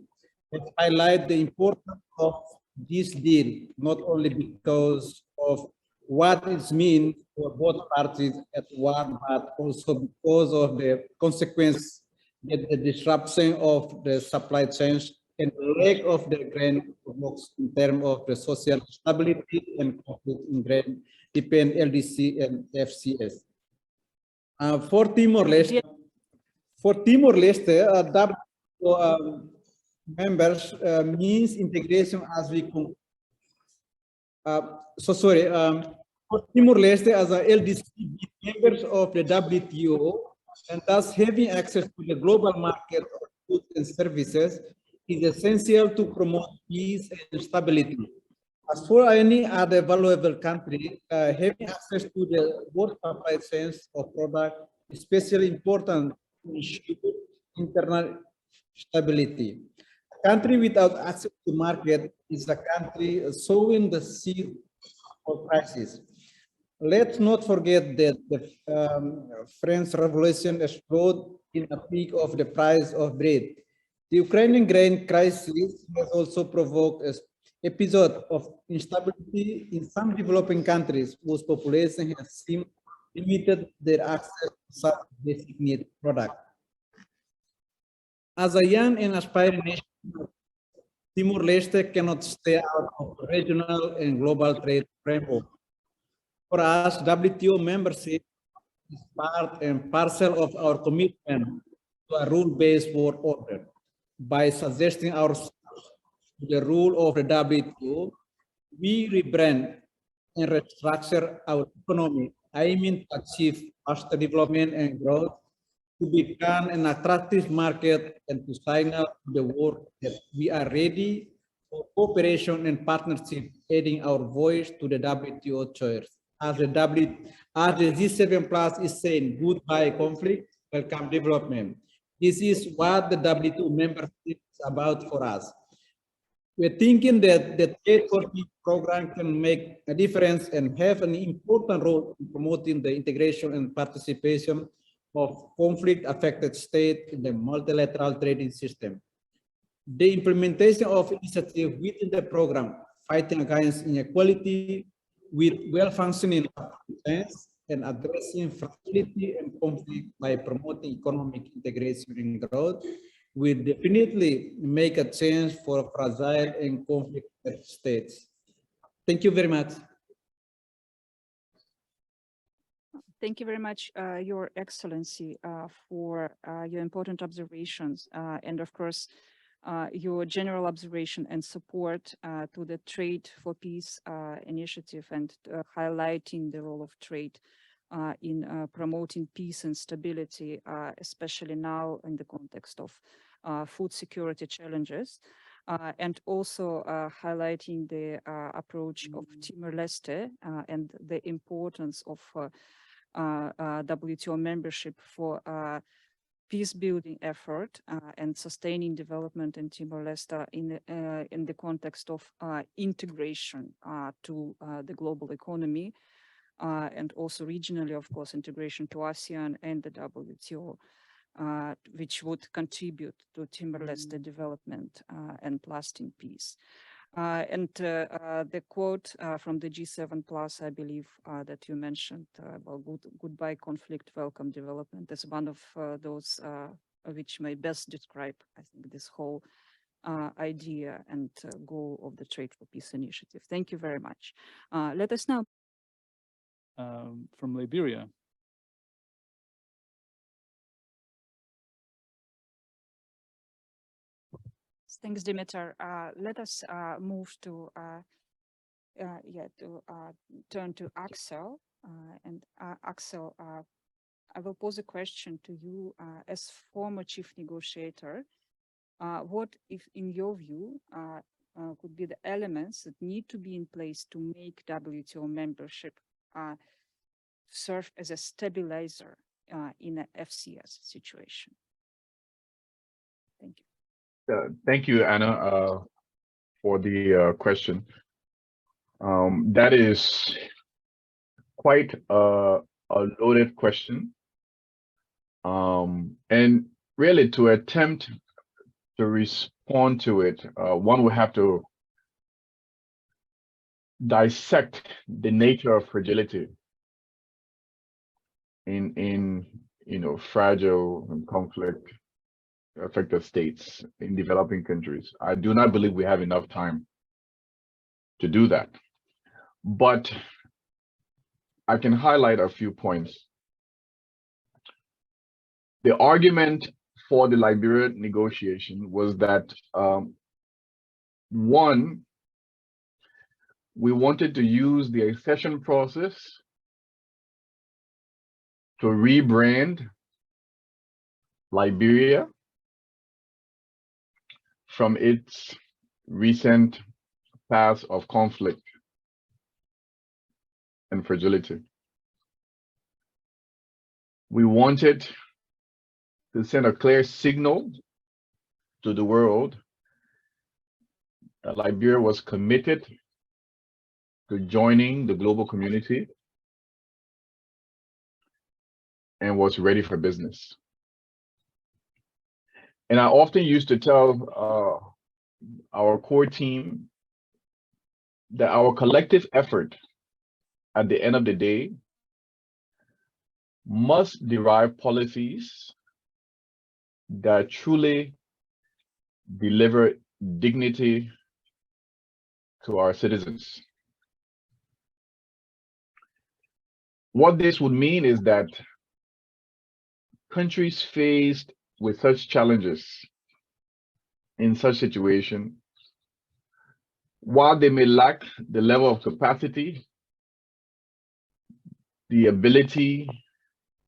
have highlighted the importance of this deal, not only because of what it means for both parties at war, but also because of the consequence that the disruption of the supply chains and lack of the grain provokes in terms of the social stability and conflict in grain depend LDC and FCS. For Timor-Leste, members means integration as we for Timor-Leste as a LDC members of the WTO and thus having access to the global market of goods and services is essential to promote peace and stability. As for any other valuable country, having access to the world supply chains of products is especially important to ensure internal stability. A country without access to market is a country sowing the seed of crisis. Let's not forget that the French Revolution exploded in a peak of the price of bread. The Ukrainian grain crisis has also provoked an episode of instability in some developing countries whose population has seen limited their access to such basic need products. As a young and aspiring nation, Timor-Leste cannot stay out of regional and global trade framework. For us, WTO membership is part and parcel of our commitment to a rule-based world order. By suggesting ourselves to the rule of the WTO, we rebrand and restructure our economy, aiming to achieve faster development and growth, to become an attractive market and to signal to the world that we are ready for cooperation and partnership, adding our voice to the WTO choice. As the G7 Plus is saying, goodbye conflict, welcome development. This is what the WTO membership is about for us. We're thinking that the Trade for Peace program can make a difference and have an important role in promoting the integration and participation of conflict-affected states in the multilateral trading system. The implementation of initiatives within the program, fighting against inequality with well-functioning chains and addressing fragility and conflict by promoting economic integration and growth, will definitely make a change for fragile and conflicted states. Thank you very much. Thank you very much, Your Excellency, for your important observations and, of course, your general observation and support to the Trade for Peace initiative and highlighting the role of trade in promoting peace and stability, especially now in the context of food security challenges, and also highlighting the approach of Timor-Leste and the importance of WTO membership for peace-building effort and sustaining development in Timor-Leste in the context of integration to the global economy, and also regionally, of course, integration to ASEAN and the WTO, which would contribute to Timor-Leste development and lasting peace. And the quote from the G7 Plus, I believe, that you mentioned about goodbye conflict, welcome development, is one of those which may best describe, I think, this whole idea and goal of the Trade for Peace initiative. Thank you very much. Let us now from Liberia. Thanks, Dimitar. Let us move to turn to Axel. And Axel, I will pose a question to you as former chief negotiator. What, if in your view, could be the elements that need to be in place to make WTO membership serve as a stabilizer in an FCS situation? Thank you. Thank you, Anna, for the question. That is quite a loaded question. And really, to attempt to respond to it, one would have to dissect the nature of fragility in fragile and conflict affected states in developing countries. I do not believe we have enough time to do that. But I can highlight a few points. The argument for the Liberia negotiation was that one, we wanted to use the accession process to rebrand Liberia from its recent past of conflict and fragility. We wanted to send a clear signal to the world that Liberia was committed to joining the global community and was ready for business. And I often used to tell our core team that our collective effort at the end of the day must derive policies that truly deliver dignity to our citizens. What this would mean is that countries faced with such challenges in such situation, while they may lack the level of capacity, the ability,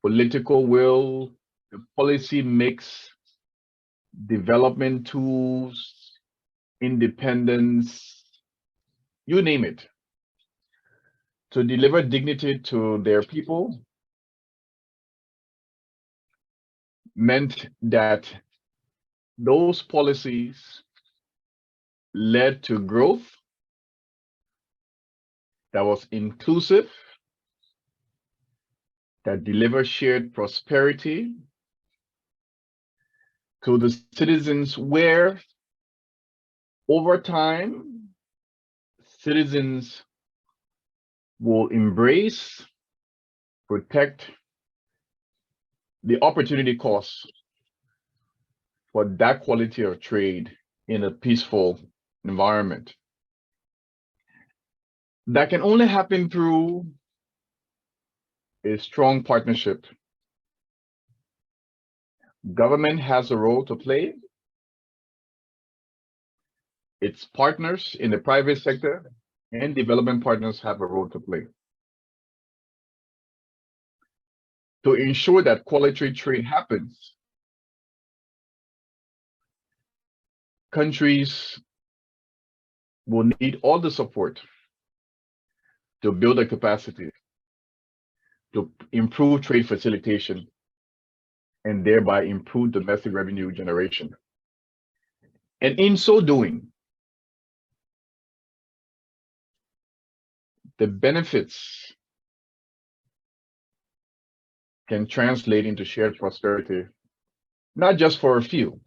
political will, the policy mix, development tools, independence, you name it, to deliver dignity to their people meant that those policies led to growth that was inclusive, that delivered shared prosperity to the citizens, where over time, citizens will embrace, protect the opportunity costs for that quality of trade in a peaceful environment. That can only happen through a strong partnership. Government has a role to play. Its partners in the private sector and development partners have a role to play to ensure that quality trade happens. Countries will need all the support to build a capacity to improve trade facilitation and thereby improve domestic revenue generation. And in so doing, the benefits can translate into shared prosperity, not just for a few,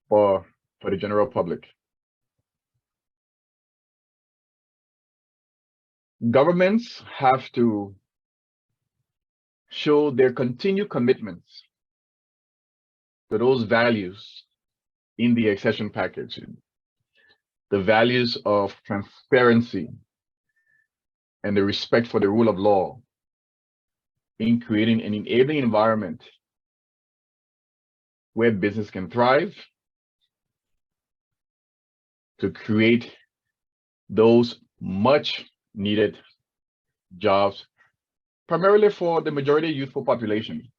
but for the general public. Governments have to show their continued commitments to those values in the accession package, the values of transparency and the respect for the rule of law, in creating an enabling environment where business can thrive, to create those much needed jobs, primarily for the majority youthful population,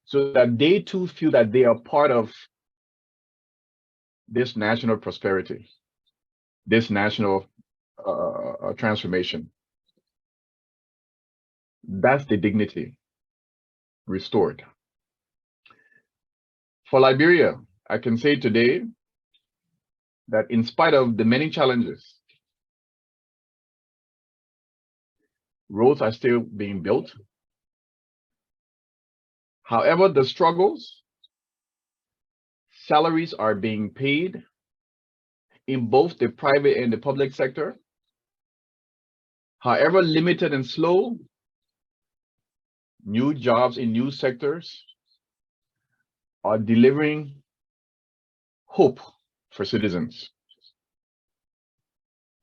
so that they too feel that they are part of this national prosperity, this national transformation. That's the dignity restored. For Liberia, I can say today that in spite of the many challenges, roads are still being built. However, the struggles, salaries are being paid in both the private and the public sector. However limited and slow, new jobs in new sectors are delivering hope for citizens.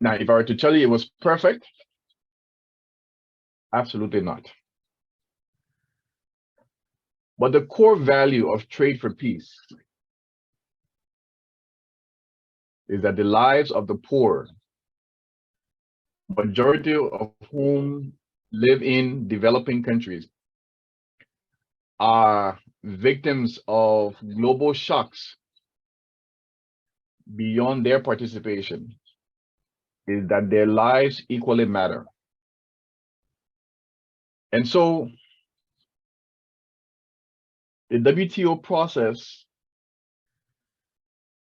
Now, if I were to tell you it was perfect, absolutely not. But the core value of Trade for Peace is that the lives of the poor, majority of whom live in developing countries, are victims of global shocks beyond their participation, is that their lives equally matter. And so the WTO process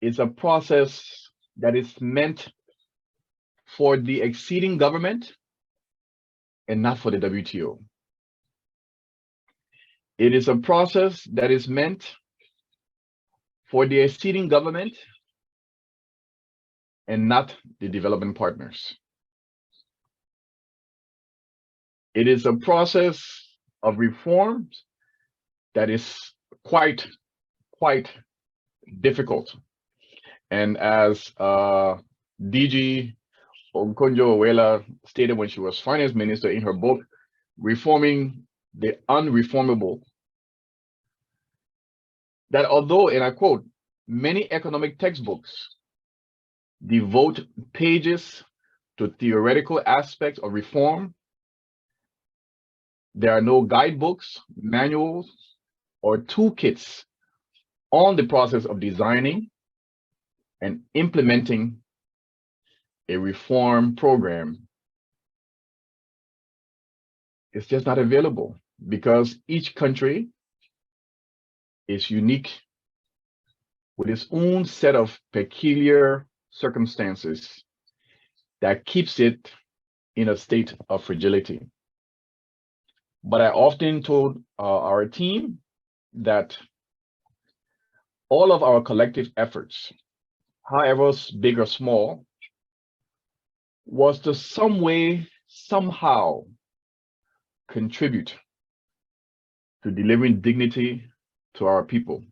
is a process that is meant for the acceding government and not for the WTO. It is a process that is meant for the acceding government and not the development partners. It is a process of reforms that is quite difficult. And as DG Okonjo-Iweala stated when she was finance minister in her book, Reforming the Unreformable, that although, and I quote, many economic textbooks devote pages to theoretical aspects of reform, there are no guidebooks, manuals, or toolkits on the process of designing and implementing a reform program. It's just not available because each country is unique with its own set of peculiar circumstances that keeps it in a state of fragility. But I often told our team that all of our collective efforts, however big or small, was to some way, somehow contribute to delivering dignity to our people,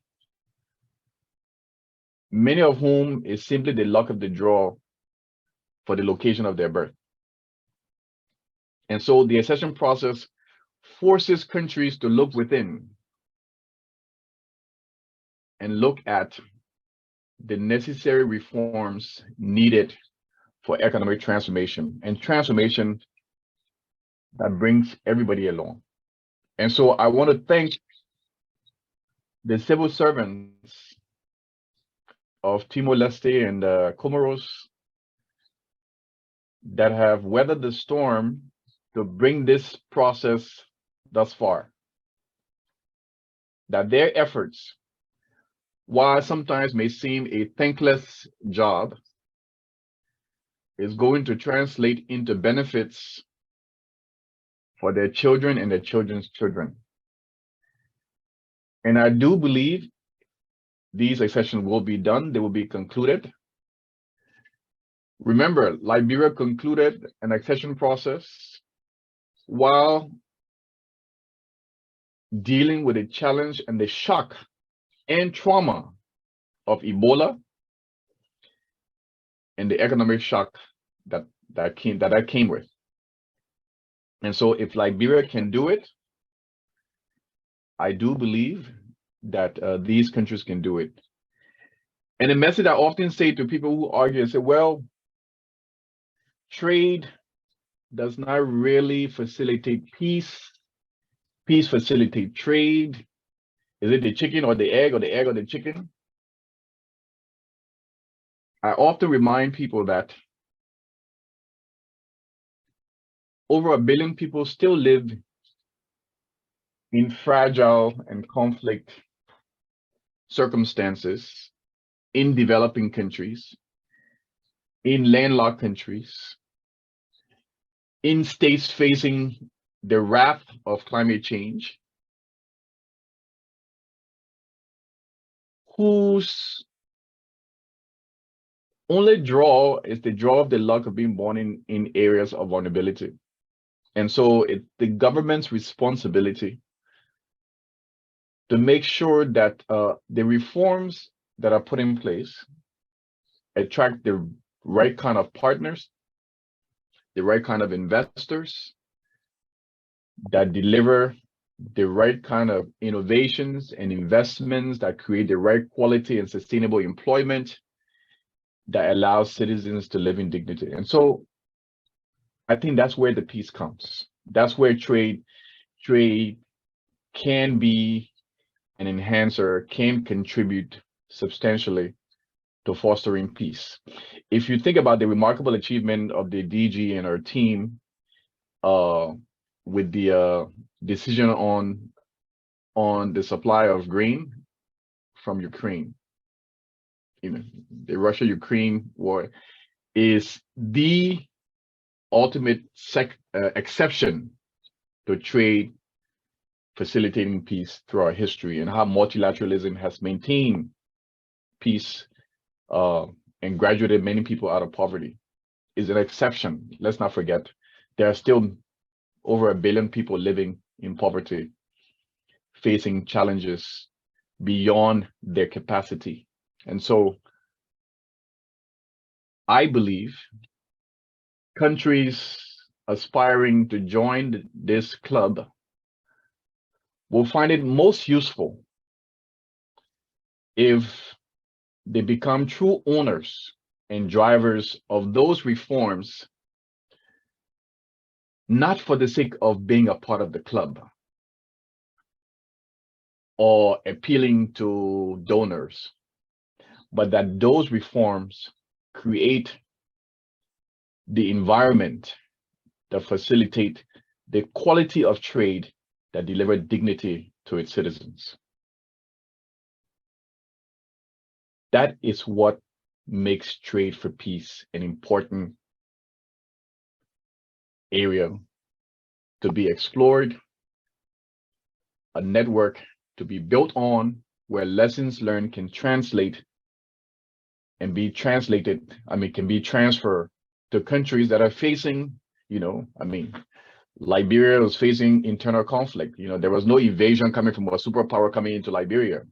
many of whom is simply the luck of the draw for the location of their birth. And so the accession process forces countries to look within and look at the necessary reforms needed for economic transformation and transformation that brings everybody along. And so I want to thank the civil servants of Timor-Leste and Comoros that have weathered the storm to bring this process thus far. That their efforts, while sometimes may seem a thankless job, is going to translate into benefits for their children and their children's children. And I do believe these accessions will be done, they will be concluded. Remember, Liberia concluded an accession process while dealing with the challenge and the shock and trauma of Ebola and the economic shock that came with. And so if Liberia can do it, I do believe that these countries can do it. And the message I often say to people who argue, I say, well, trade does not really facilitate peace. Peace facilitates trade. Is it the chicken or the egg or the egg or the chicken? I often remind people that over 1 billion people still live in fragile and conflict circumstances in developing countries, in landlocked countries, in states facing the wrath of climate change, whose only draw is the draw of the luck of being born in areas of vulnerability. And so it's the government's responsibility to make sure that the reforms that are put in place attract the right kind of partners, the right kind of investors that deliver the right kind of innovations and investments that create the right quality and sustainable employment that allows citizens to live in dignity. And so I think that's where the peace comes. That's where trade can be an enhancer, can contribute substantially to fostering peace. If you think about the remarkable achievement of the DG and our team with the decision on the supply of grain from Ukraine, you know, the Russia-Ukraine war is the ultimate exception to trade facilitating peace through our history, and how multilateralism has maintained peace and graduated many people out of poverty is an exception. Let's not forget, there are still over 1 billion people living in poverty, facing challenges beyond their capacity. And so I believe countries aspiring to join this club will find it most useful if they become true owners and drivers of those reforms, not for the sake of being a part of the club or appealing to donors, but that those reforms create the environment that facilitate the quality of trade that deliver dignity to its citizens. That is what makes trade for peace an important area to be explored, a network to be built on, where lessons learned can translate and be translated, can be transferred to countries that are facing, Liberia was facing internal conflict. There was no invasion coming from a superpower coming into Liberia.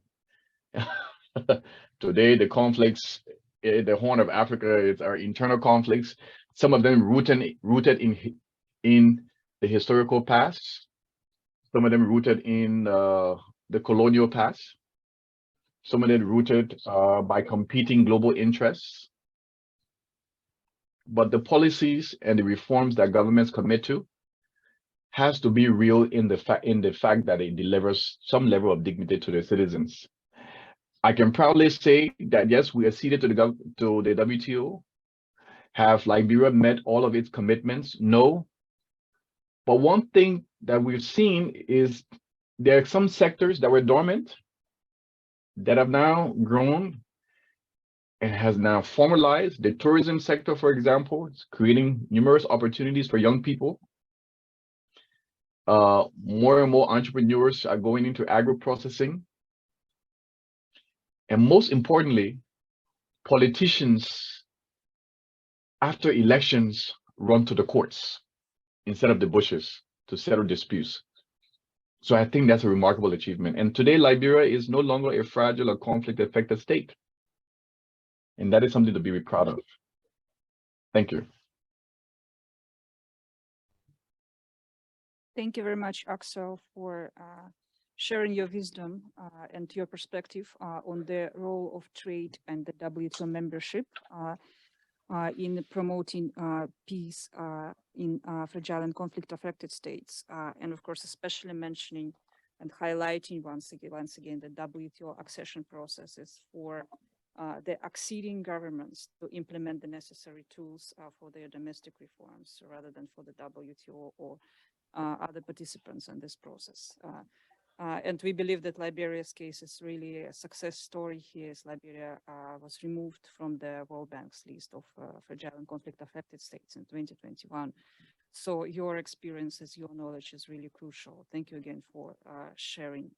Today, the conflicts in the Horn of Africa are internal conflicts, some of them rooted in the historical past, some of them rooted in the colonial past, some of them rooted by competing global interests. But the policies and the reforms that governments commit to has to be real in the fact that it delivers some level of dignity to their citizens. I can proudly say that yes, we acceded to the WTO. Have Liberia met all of its commitments? No. But one thing that we've seen is there are some sectors that were dormant that have now grown and has now formalized. The tourism sector, for example, is creating numerous opportunities for young people. More and more entrepreneurs are going into agro-processing. And most importantly, politicians, after elections, run to the courts instead of the bushes to settle disputes. So I think that's a remarkable achievement. And today, Liberia is no longer a fragile or conflict-affected state. And that is something to be proud of. Thank you. Thank you very much, Axel, for sharing your wisdom and your perspective on the role of trade and the WTO membership in promoting peace in fragile and conflict-affected states, and of course, especially mentioning and highlighting once again the WTO accession processes for the acceding governments to implement the necessary tools for their domestic reforms, rather than for the WTO or other participants in this process. And we believe that Liberia's case is really a success story here, as Liberia was removed from the World Bank's list of fragile and conflict-affected states in 2021. So your experiences, your knowledge is really crucial. Thank you again for sharing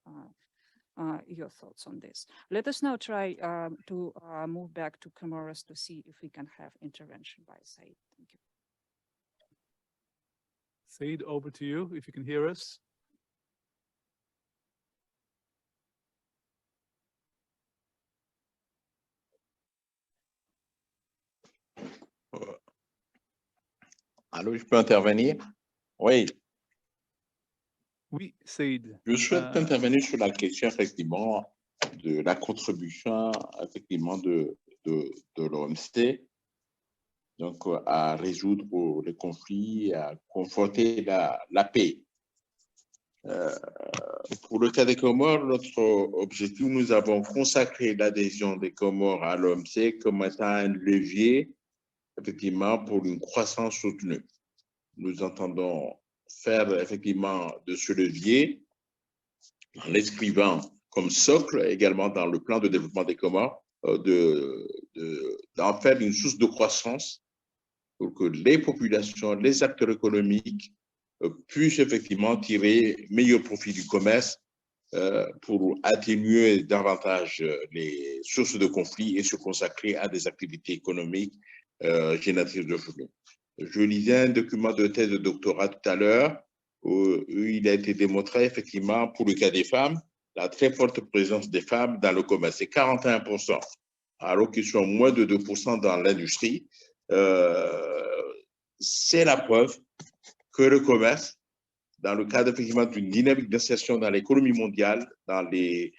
your thoughts on this. Let us now try to move back to Comoros to see if we can have intervention by Said. Thank you. Said, over to you, if you can hear us. Allô, je peux intervenir? Oui, Oui, Said. je souhaite intervenir sur la question, effectivement, de la contribution, effectivement, de l'OMC, donc à résoudre les conflits, à conforter la paix. Pour le cas des Comores, notre objectif, nous avons consacré l'adhésion des Comores à l'OMC comme étant un levier, effectivement, pour une croissance soutenue. Nous entendons faire, effectivement, de ce levier, en l'inscrivant comme socle également dans le plan de développement des Comores, d'en faire une source de croissance pour que les populations, les acteurs économiques puissent effectivement tirer meilleur profit du commerce pour atténuer davantage les sources de conflits et se consacrer à des activités économiques génératrices de revenus. Je lisais un document de thèse de doctorat tout à l'heure où il a été démontré effectivement pour le cas des femmes, la très forte présence des femmes dans le commerce, c'est 41%, alors qu'ils sont moins de 2% dans l'industrie. C'est la preuve que le commerce, dans le cadre effectivement d'une dynamique d'insertion dans l'économie mondiale, dans les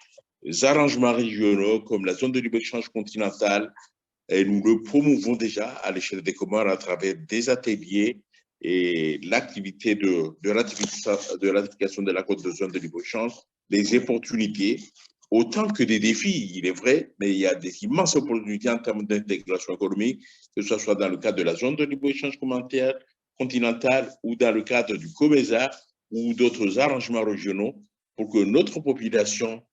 arrangements régionaux comme la zone de libre-échange continentale, et nous le promouvons déjà à l'échelle des Comores à travers des ateliers et l'activité de ratification de l'accord de zone de libre-échange, des opportunités, autant que des défis, il est vrai, mais il y a des immenses opportunités en termes d'intégration économique, que ce soit dans le cadre de la zone de libre-échange continentale ou dans le cadre du COMESA ou d'autres arrangements régionaux pour que notre population,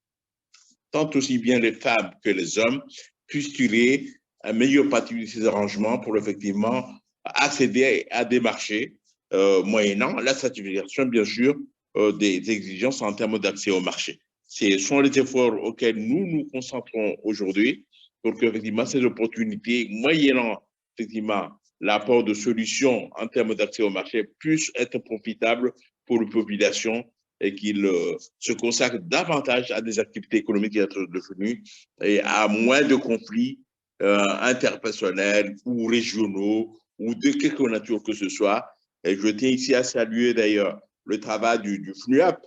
tant aussi bien les femmes que les hommes, puissent tirer un meilleur parti de ces arrangements pour effectivement accéder à des marchés, moyennant la satisfaction, bien sûr, des exigences en termes d'accès au marché. Ce sont les efforts auxquels nous nous concentrons aujourd'hui pour que effectivement, ces opportunités, moyennant effectivement l'apport de solutions en termes d'accès au marché, puissent être profitables pour les populations et qu'ils se consacrent davantage à des activités économiques et de revenus et à moins de conflits interpersonnels ou régionaux ou de quelque nature que ce soit. Et je tiens ici à saluer d'ailleurs le travail du FNUAP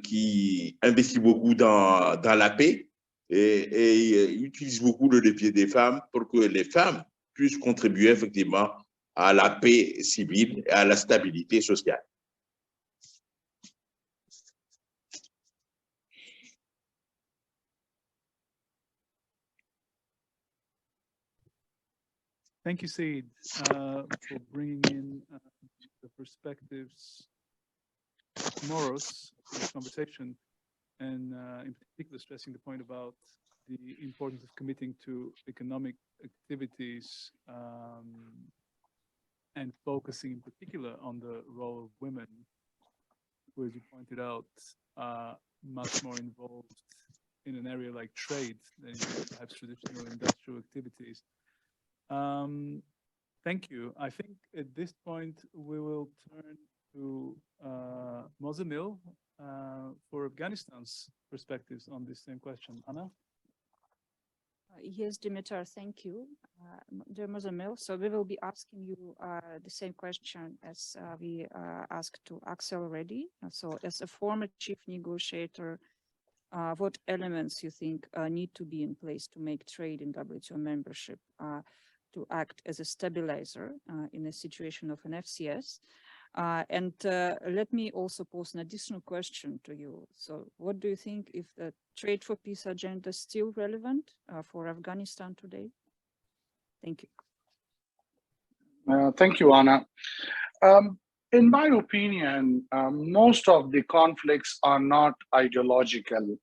qui investit beaucoup dans la paix et utilise beaucoup le levier des femmes pour que les femmes puissent contribuer effectivement à la paix civile et à la stabilité sociale. Thank you, Said, for bringing in the perspectives of Comoros in this conversation, and in particular stressing the point about the importance of committing to economic activities and focusing in particular on the role of women, who, as you pointed out, are much more involved in an area like trade than perhaps traditional industrial activities. Thank you. I think at this point we will turn to Mozamil for Afghanistan's perspectives on this same question. Anna? Yes, Dimitar, thank you, dear Mozamil. So we will be asking you the same question as we asked to Axel already. So as a former chief negotiator, what elements you think need to be in place to make trade in WTO membership to act as a stabilizer in a situation of an FCS? And let me also pose an additional question to you. So what do you think if the Trade for Peace agenda is still relevant for Afghanistan today? Thank you. Thank you, Anna. In my opinion, most of the conflicts are not ideological.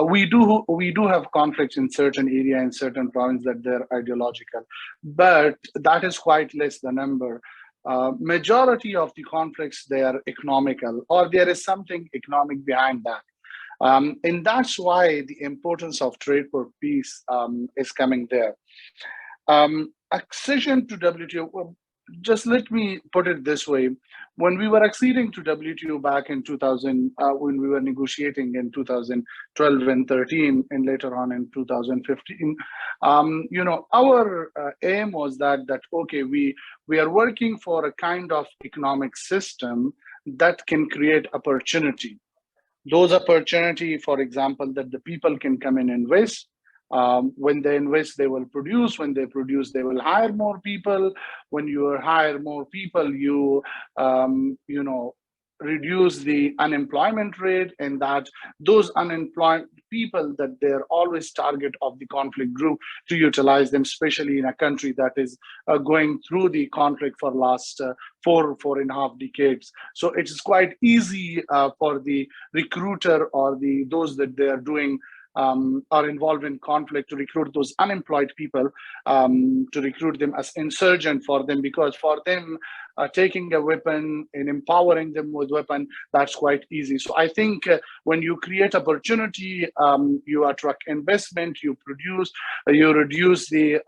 We do have conflicts in certain area, in certain provinces that they're ideological, but that is quite less the number. Majority of the conflicts, they are economical, or there is something economic behind that. And that's why the importance of Trade for Peace is coming there. Accession to WTO, just let me put it this way. when we were acceding to WTO back in 2000, when we were negotiating in 2012 and 13, and later on in 2015, our aim was that okay, we are working for a kind of economic system that can create opportunity. Those opportunity, for example, that the people can come in and invest. When they invest, they will produce. When they produce, they will hire more people. When you hire more people, you reduce the unemployment rate, and that those unemployed people, that they're always target of the conflict group to utilize them, especially in a country that is going through the conflict for last 4.5 decades. So it is quite easy for the recruiter or those that they are doing are involved in conflict to recruit those unemployed people, to recruit them as insurgent for them, because for them, taking a weapon and empowering them with weapon, that's quite easy. So I think when you create opportunity, you attract investment, you produce, you reduce the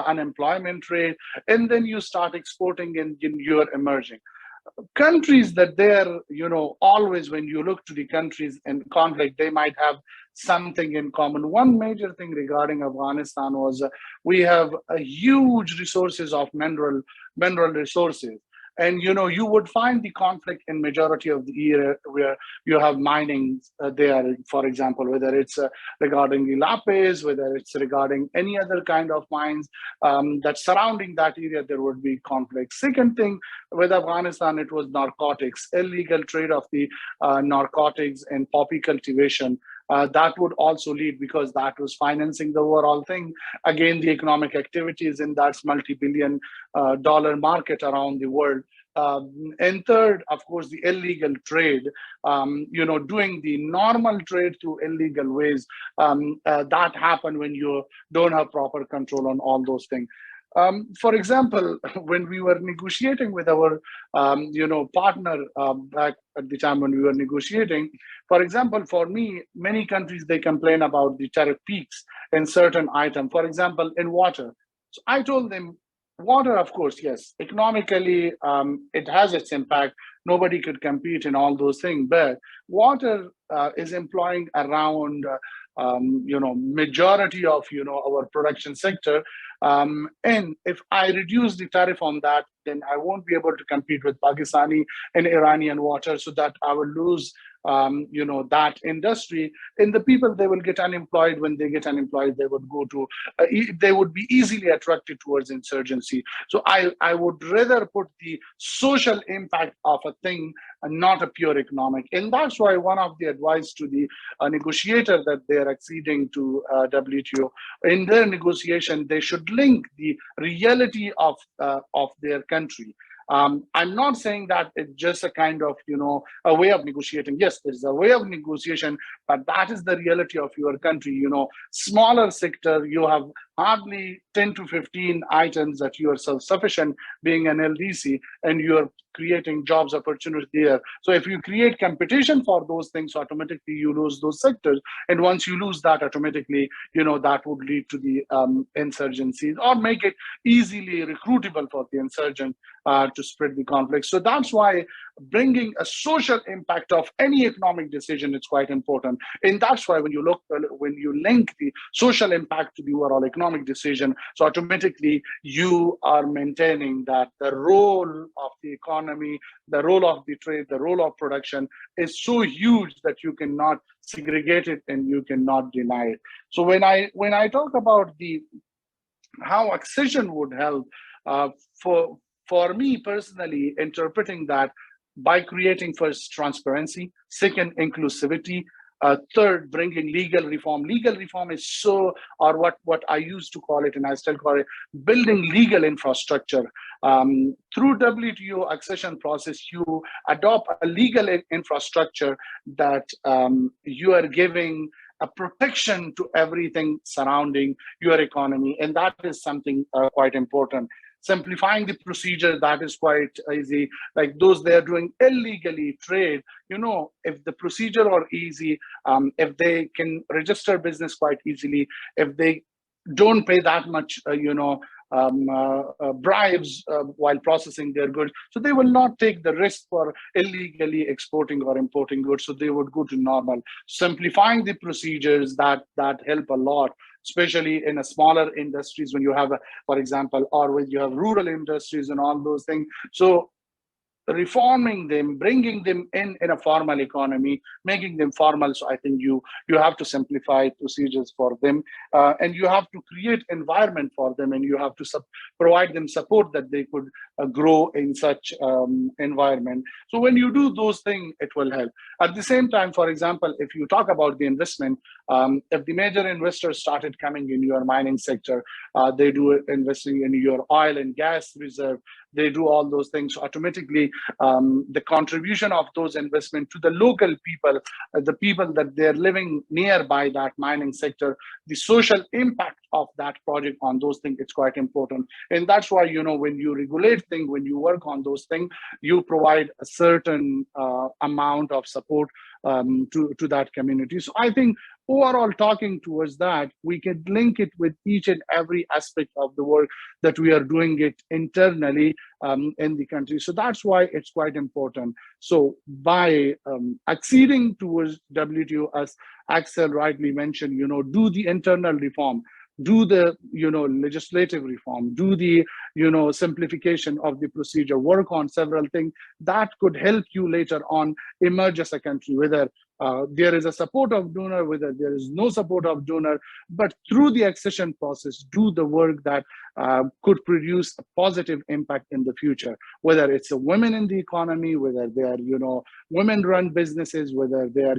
unemployment rate, and then you start exporting, and you're emerging. Countries that they're, always when you look to the countries in conflict, they might have something in common. One major thing regarding Afghanistan was we have a huge resources of mineral resources. And you would find the conflict in majority of the area where you have mining there, for example, whether it's regarding the lapis, whether it's regarding any other kind of mines that surrounding that area, there would be conflict. Second thing with Afghanistan, it was narcotics, illegal trade of the narcotics and poppy cultivation. That would also lead, because that was financing the overall thing. Again, the economic activities in that multi-billion dollar market around the world. And third, of course, the illegal trade, doing the normal trade through illegal ways, that happen when you don't have proper control on all those things. For example, when we were negotiating with our, partner back at the time when we were negotiating, for example, for me, many countries, they complain about the tariff peaks in certain items, for example, in water. So I told them, water, of course, yes, economically, it has its impact. Nobody could compete in all those things, but water is employing around, majority of, our production sector. And if I reduce the tariff on that, then I won't be able to compete with Pakistani and Iranian water, so that I will lose that industry, and the people, they will get unemployed. When they get unemployed, they would go to, they would be easily attracted towards insurgency. So I would rather put the social impact of a thing and not a pure economic. And that's why one of the advice to the negotiator that they're acceding to WTO, in their negotiation, they should link the reality of their country. I'm not saying that it's just a kind of, a way of negotiating. Yes, there's a way of negotiation, but that is the reality of your country. Smaller sector, you have hardly 10 to 15 items that you are self-sufficient, being an LDC, and you're creating jobs opportunity there. So if you create competition for those things, automatically you lose those sectors. And once you lose that, automatically, that would lead to the insurgencies, or make it easily recruitable for the insurgent to spread the conflict. So that's why bringing a social impact of any economic decision is quite important. And that's why when you link the social impact to the overall economic decision, so automatically you are maintaining that the role of the economy, the role of the trade, the role of production is so huge that you cannot segregate it and you cannot deny it. So when I talk about how accession would help, for me personally, interpreting that by creating first transparency, second inclusivity, third bringing legal reform. Legal reform is or what I used to call it, and I still call it, building legal infrastructure. Through WTO accession process, you adopt a legal infrastructure that you are giving a protection to everything surrounding your economy, and that is something quite important. Simplifying the procedure, that is quite easy. Like those they are doing illegally trade, if the procedure are easy, if they can register business quite easily, if they don't pay that much, bribes while processing their goods. So they will not take the risk for illegally exporting or importing goods. So they would go to normal. Simplifying the procedures that help a lot, especially in a smaller industries when you have, for example, or when you have rural industries and all those things. So reforming them, bringing them in a formal economy, making them formal. So I think you have to simplify procedures for them, and you have to create environment for them, and you have to provide them support that they could grow in such environment. So when you do those things, it will help. At the same time, for example, if you talk about the investment, if the major investors started coming in your mining sector, they do investing in your oil and gas reserve, they do all those things. So automatically, the contribution of those investments to the local people, the people that they're living nearby that mining sector, the social impact of that project on those things, it's quite important. And that's why, when you regulate things, when you work on those things, you provide a certain amount of support to that community. So I think overall, talking towards that, we can link it with each and every aspect of the work that we are doing it internally in the country. So that's why it's quite important. So by acceding towards WTO, as Axel rightly mentioned, do the internal reform, do the legislative reform, do the simplification of the procedure, work on several things that could help you later on emerge as a country, whether there is a support of donor, whether there is no support of donor, but through the accession process, do the work that could produce a positive impact in the future, whether it's a women in the economy, whether they are women-run businesses, whether they are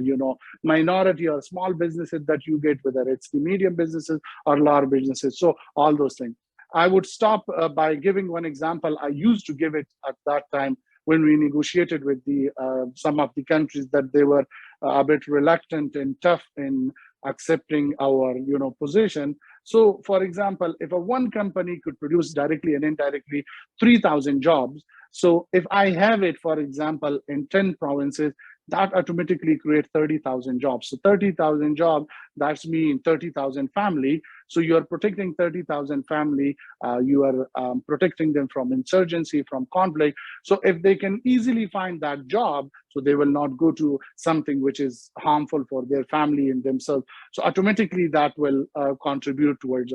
minority or small businesses that you get, whether it's the medium businesses or large businesses. So all those things. I would stop by giving one example. I used to give it at that time when we negotiated with the some of the countries that they were a bit reluctant and tough in accepting our position. So for example, if one company could produce directly and indirectly 3,000 jobs, so if I have it, for example, in 10 provinces, that automatically create 30,000 jobs. So 30,000 jobs, that's mean 30,000 family. So you are protecting 30,000 family. You are protecting them from insurgency, from conflict. So if they can easily find that job, so they will not go to something which is harmful for their family and themselves. So automatically that will contribute towards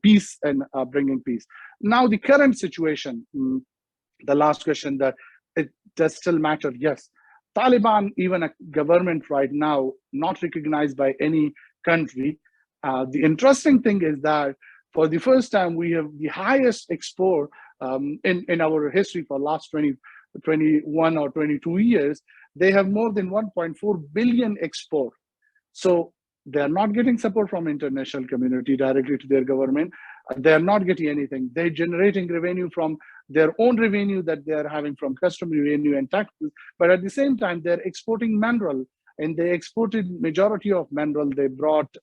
peace and bringing peace. Now the current situation, the last question, that it does still matter. Yes. Taliban, even a government right now, not recognized by any country. The interesting thing is that for the first time, we have the highest export in our history for last 21 or 22 years. They have more than 1.4 billion export. So they're not getting support from international community directly to their government. They're not getting anything. They're generating revenue from their own revenue that they're having from custom revenue and taxes. But at the same time, they're exporting mineral, and they exported majority of mineral. They brought,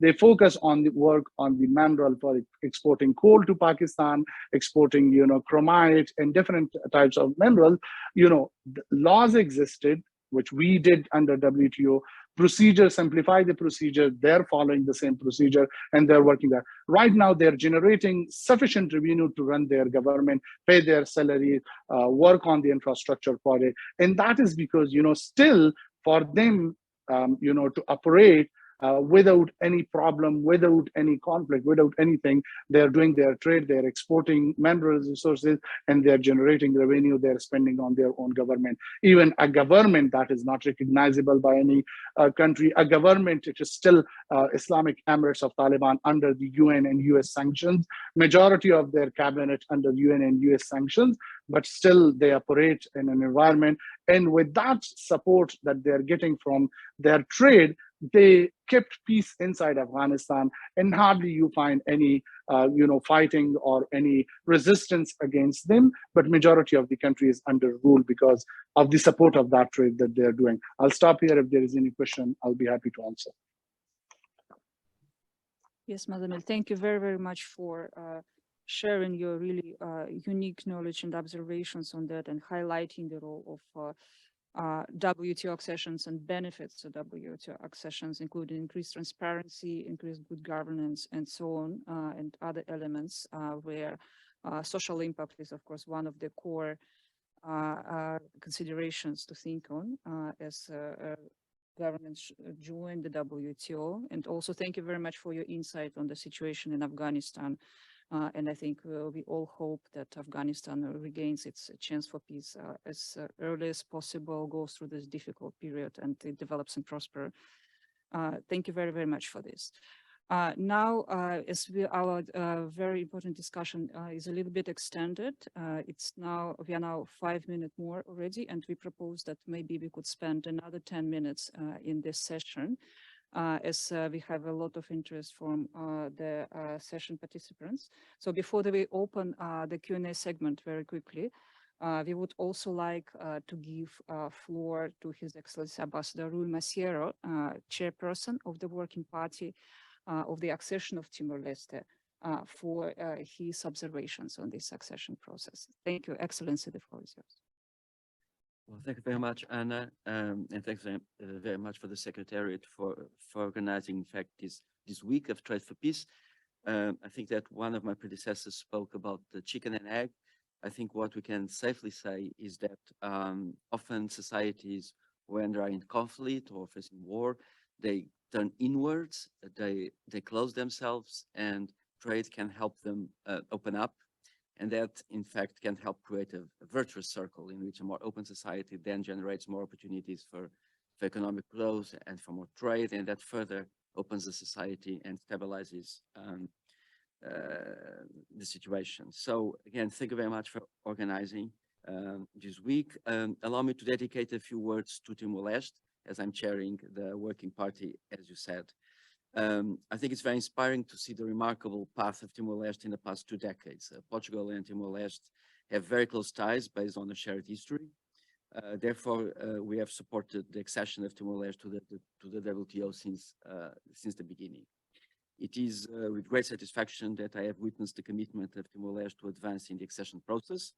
they focus on the work on the mineral for exporting coal to Pakistan, exporting, chromite and different types of minerals. Laws existed, which we did under WTO. Procedure, simplify the procedure, they're following the same procedure and they're working there. Right now, they're generating sufficient revenue to run their government, pay their salary, work on the infrastructure project. And that is because, still for them, to operate without any problem, without any conflict, without anything, they're doing their trade, they're exporting mineral resources, and they're generating revenue, they're spending on their own government. Even a government that is not recognizable by any country, a government, it is still Islamic Emirates of Taliban under the UN and US sanctions, majority of their cabinet under UN and US sanctions, but still they operate in an environment. And with that support that they're getting from their trade, they kept peace inside Afghanistan, and hardly you find any, fighting or any resistance against them. But majority of the country is under rule because of the support of that trade that they're doing. I'll stop here. If there is any question, I'll be happy to answer. Yes, Muzamil, thank you very, very much for sharing your really unique knowledge and observations on that, and highlighting the role of WTO accessions and benefits of WTO accessions, including increased transparency, increased good governance, and so on, and other elements where social impact is, of course, one of the core considerations to think on as governments join the WTO. And also thank you very much for your insight on the situation in Afghanistan. And I think we all hope that Afghanistan regains its chance for peace as early as possible, goes through this difficult period, and it develops and prosper. Thank you very, very much for this. Now, as our very important discussion is a little bit extended, we are now 5 minutes more already, and we propose that maybe we could spend another 10 minutes in this session, as we have a lot of interest from the session participants. So before we open the Q&A segment very quickly, we would also like to give floor to His Excellency Ambassador Rui Macieiro, Chairperson of the Working Party of the accession of Timor-Leste, for his observations on this accession process. Thank you, Excellency, the floor is yours. Well, thank you very much, Anna, and thanks very much for the Secretariat for organizing, in fact, this week of Trade for Peace. I think that one of my predecessors spoke about the chicken and egg. I think what we can safely say is that often societies, when they are in conflict or facing war, they turn inwards, they close themselves, and trade can help them open up. And that, in fact, can help create a virtuous circle in which a more open society then generates more opportunities for economic growth and for more trade, and that further opens the society and stabilizes the situation. So again, thank you very much for organizing this week. Allow me to dedicate a few words to Timor-Leste, as I'm chairing the Working Party, as you said. I think it's very inspiring to see the remarkable path of Timor-Leste in the past 2 decades. Portugal and Timor-Leste have very close ties based on a shared history. Therefore, we have supported the accession of Timor-Leste to the WTO since the beginning. It is with great satisfaction that I have witnessed the commitment of Timor-Leste to advance in the accession process,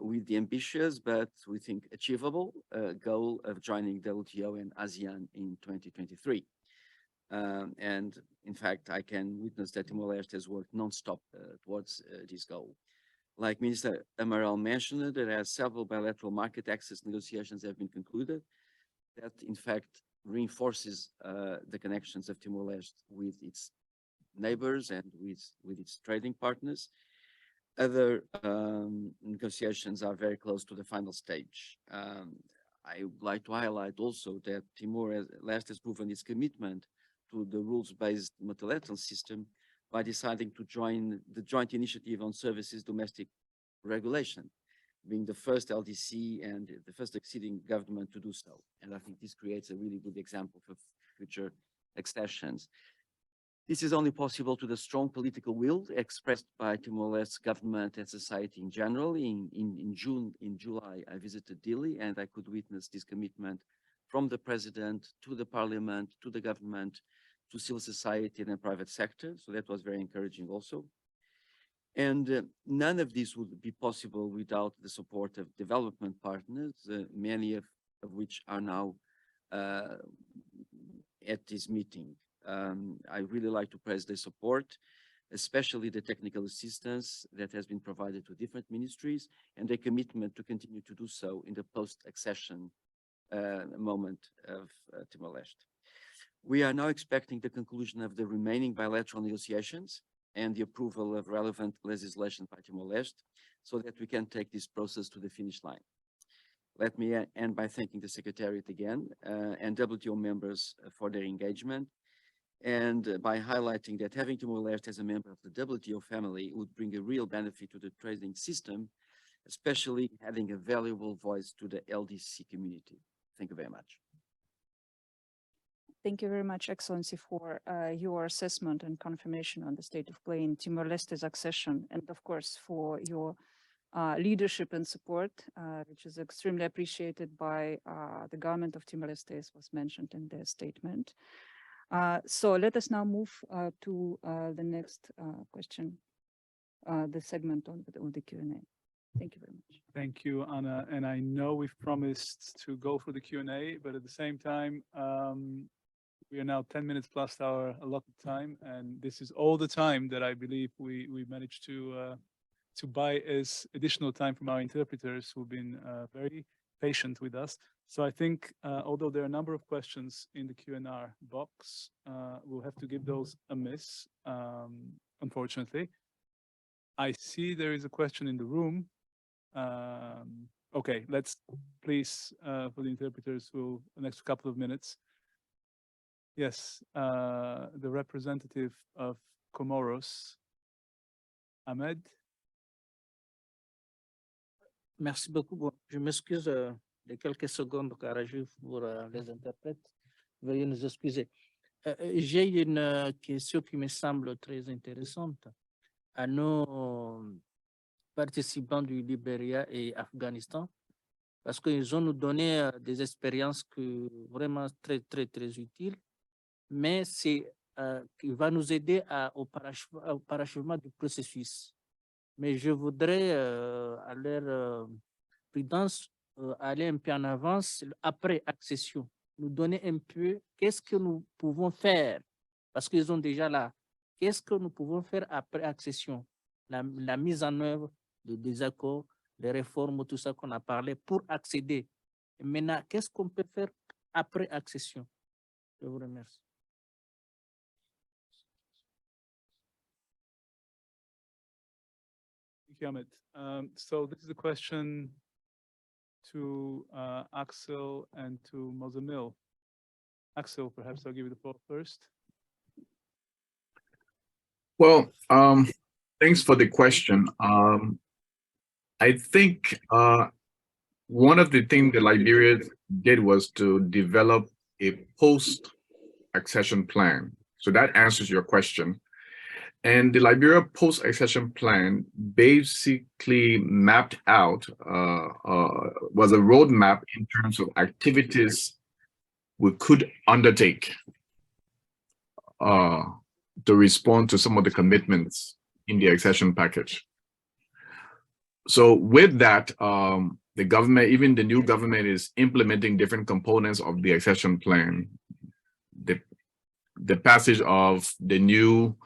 with the ambitious but we think achievable goal of joining WTO and ASEAN in 2023. And in fact, I can witness that Timor-Leste has worked non-stop towards this goal. Like Minister Amaral mentioned, there are several bilateral market access negotiations that have been concluded that in fact reinforces the connections of Timor-Leste with its neighbors and with its trading partners. Other negotiations are very close to the final stage. I would like to highlight also that Timor-Leste has proven its commitment to the rules-based multilateral system by deciding to join the Joint Initiative on Services Domestic Regulation, being the first LDC and the first acceding government to do so. And I think this creates a really good example for future accessions. This is only possible to the strong political will expressed by Timor-Leste government and society in general. In July, I visited Dili, and I could witness this commitment from the president to the parliament, to the government, to civil society and the private sector. So that was very encouraging also. And none of this would be possible without the support of development partners, many of which are now at this meeting. I really like to praise their support, especially the technical assistance that has been provided to different ministries and their commitment to continue to do so in the post-accession moment of Timor-Leste. We are now expecting the conclusion of the remaining bilateral negotiations and the approval of relevant legislation by Timor-Leste so that we can take this process to the finish line. Let me end by thanking the Secretariat again and WTO members for their engagement, and by highlighting that having Timor-Leste as a member of the WTO family would bring a real benefit to the trading system, especially having a valuable voice to the LDC community. Thank you very much. Thank you very much, Excellency, for your assessment and confirmation on the state of play in Timor-Leste's accession, and of course for your leadership and support, which is extremely appreciated by the government of Timor-Leste, as was mentioned in their statement. So let us now move to the next question, the segment on the Q&A. Thank you very much. Thank you, Anna. And I know we've promised to go for the Q&A, but at the same time, we are now 10 minutes past our allotted time, and this is all the time that I believe we managed to buy as additional time from our interpreters who've been very patient with us. So I think, although there are a number of questions in the Q&A box, we'll have to give those a miss, unfortunately. I see there is a question in the room. Okay, let's please, for the interpreters, the next couple of minutes. Yes, the representative of Comoros, Ahmed. Merci beaucoup. Bon, je m'excuse de quelques secondes car pour les interprètes. Veuillez nous excuser. J'ai une question qui me semble très intéressante à nos participants du Libéria et Afghanistan parce qu'ils ont nous donné des expériences vraiment très utiles, mais c'est qui va nous aider au parachèvement du processus. Mais je voudrais, à leur prudence, aller un peu en avance après accession, nous donner un peu qu'est-ce que nous pouvons faire, parce qu'ils ont déjà là, qu'est-ce que nous pouvons faire après accession, la mise en œuvre des accords, des réformes, tout ça qu'on a parlé pour accéder. Et maintenant, qu'est-ce qu'on peut faire après accession? Je vous remercie. Thank you, Ahmed. So this is a question to Axel and to Mozamil. Axel, perhaps I'll give you the floor first. Well, thanks for the question. I think one of the things that Liberia did was to develop a post-accession plan. So that answers your question. And the Liberia post-accession plan basically mapped out, was a roadmap in terms of activities we could undertake to respond to some of the commitments in the accession package. So with that, the government, even the new government, is implementing different components of the accession plan. The passage of the new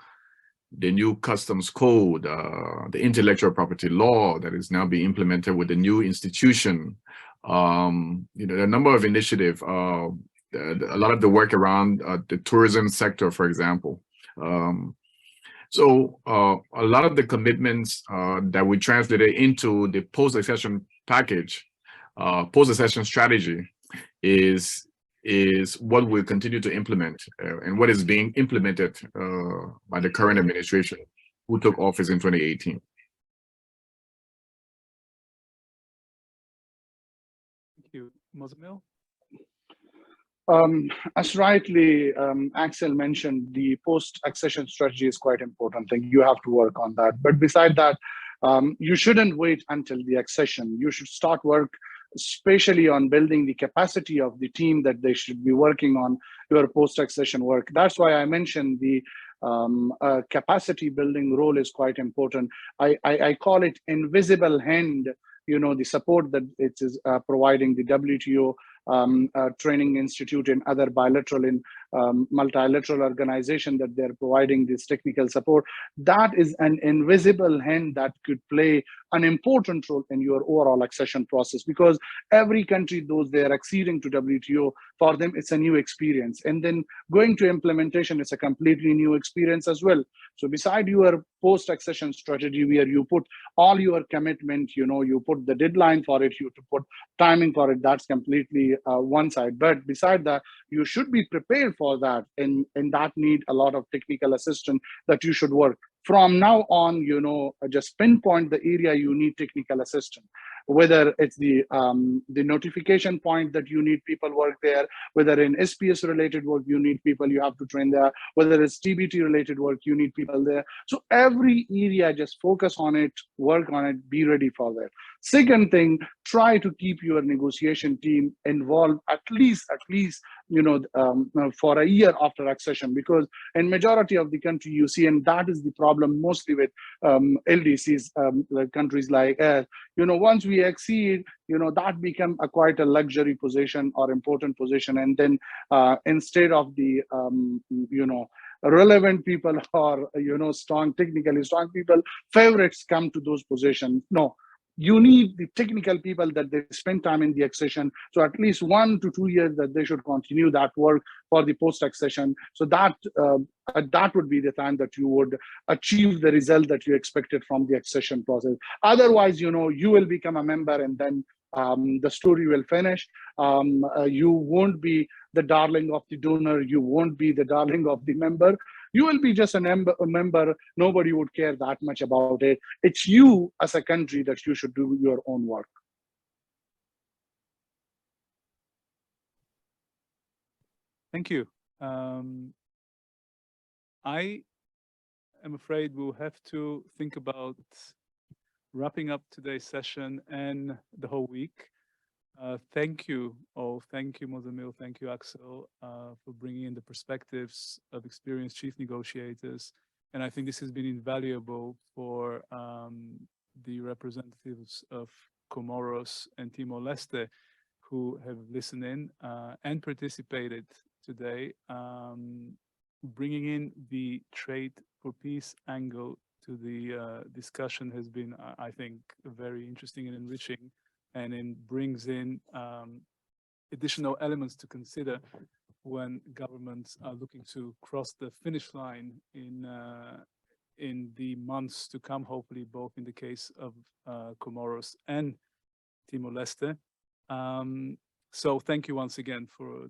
customs code, the intellectual property law that is now being implemented with the new institution. There are a number of initiatives, a lot of the work around the tourism sector, for example. So a lot of the commitments that we translated into the post-accession package, post-accession strategy is what we'll continue to implement and what is being implemented by the current administration who took office in 2018. Thank you. Mozamil? As rightly Axel mentioned, the post-accession strategy is quite important thing. You have to work on that. But beside that, you shouldn't wait until the accession. You should start work, especially on building the capacity of the team that they should be working on your post-accession work. That's why I mentioned the capacity building role is quite important. I call it invisible hand, the support that it is providing the WTO training institute and other bilateral and multilateral organization that they're providing this technical support. That is an invisible hand that could play an important role in your overall accession process, because every country, those they are acceding to WTO, for them it's a new experience, and then going to implementation is a completely new experience as well. So beside your post-accession strategy, where you put all your commitment, you put the deadline for it, you to put timing for it, that's completely one side. But beside that, you should be prepared for that, and that need a lot of technical assistance that you should work. From now on, just pinpoint the area you need technical assistance, whether it's the notification point that you need people work there, whether in SPS related work you need people, you have to train there, whether it's TBT related work, you need people there. So every area, just focus on it, work on it, be ready for that. Second thing, try to keep your negotiation team involved at least for a year after accession, because in majority of the country you see, and that is the problem problem mostly with LDCs, like countries like us. Once we exceed, that become quite a luxury position or important position. And then instead of the, relevant people or, technically strong people, favorites come to those positions. No, you need the technical people that they spend time in the accession. So at least 1 to 2 years that they should continue that work for the post-accession. So that would be the time that you would achieve the result that you expected from the accession process. Otherwise, you will become a member and then the story will finish. You won't be the darling of the donor. You won't be the darling of the member. You will be just a member. Nobody would care that much about it. It's you as a country that you should do your own work. Thank you. I am afraid we'll have to think about wrapping up today's session and the whole week. Thank you all. Thank you, Mozamil. Thank you, Axel, for bringing in the perspectives of experienced chief negotiators. And I think this has been invaluable for the representatives of Comoros and Timor-Leste who have listened in and participated today, bringing in the trade for peace angle to the discussion has been, I think, very interesting and enriching, and it brings in additional elements to consider when governments are looking to cross the finish line in the months to come, hopefully both in the case of Comoros and Timor-Leste. So thank you once again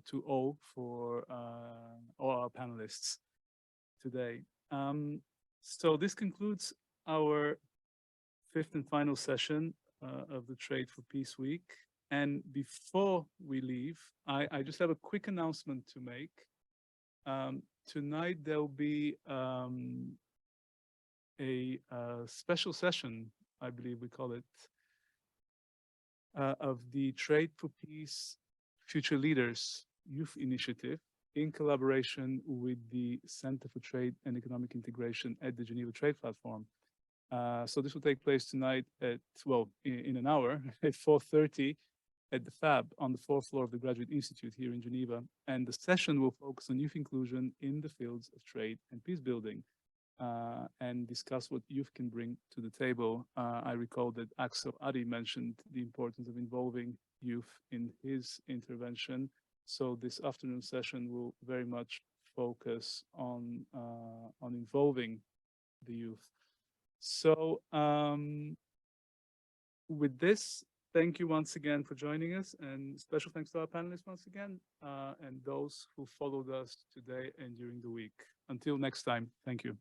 to all our panelists today. So this concludes our fifth and final session of the Trade for Peace Week. And before we leave, I just have a quick announcement to make. Tonight there'll be a special session, I believe we call it, of the Trade for Peace Future Leaders Youth Initiative in collaboration with the Center for Trade and Economic Integration at the Geneva Trade Platform. So this will take place tonight at, well, in an hour at 4:30 at the FAB on the 4th floor of the Graduate Institute here in Geneva. And the session will focus on youth inclusion in the fields of trade and peace building and discuss what youth can bring to the table. I recall that Axel Adi mentioned the importance of involving youth in his intervention. So this afternoon session will very much focus on involving the youth. So with this, thank you once again for joining us, and special thanks to our panelists once again, and those who followed us today and during the week. Until next time, thank you.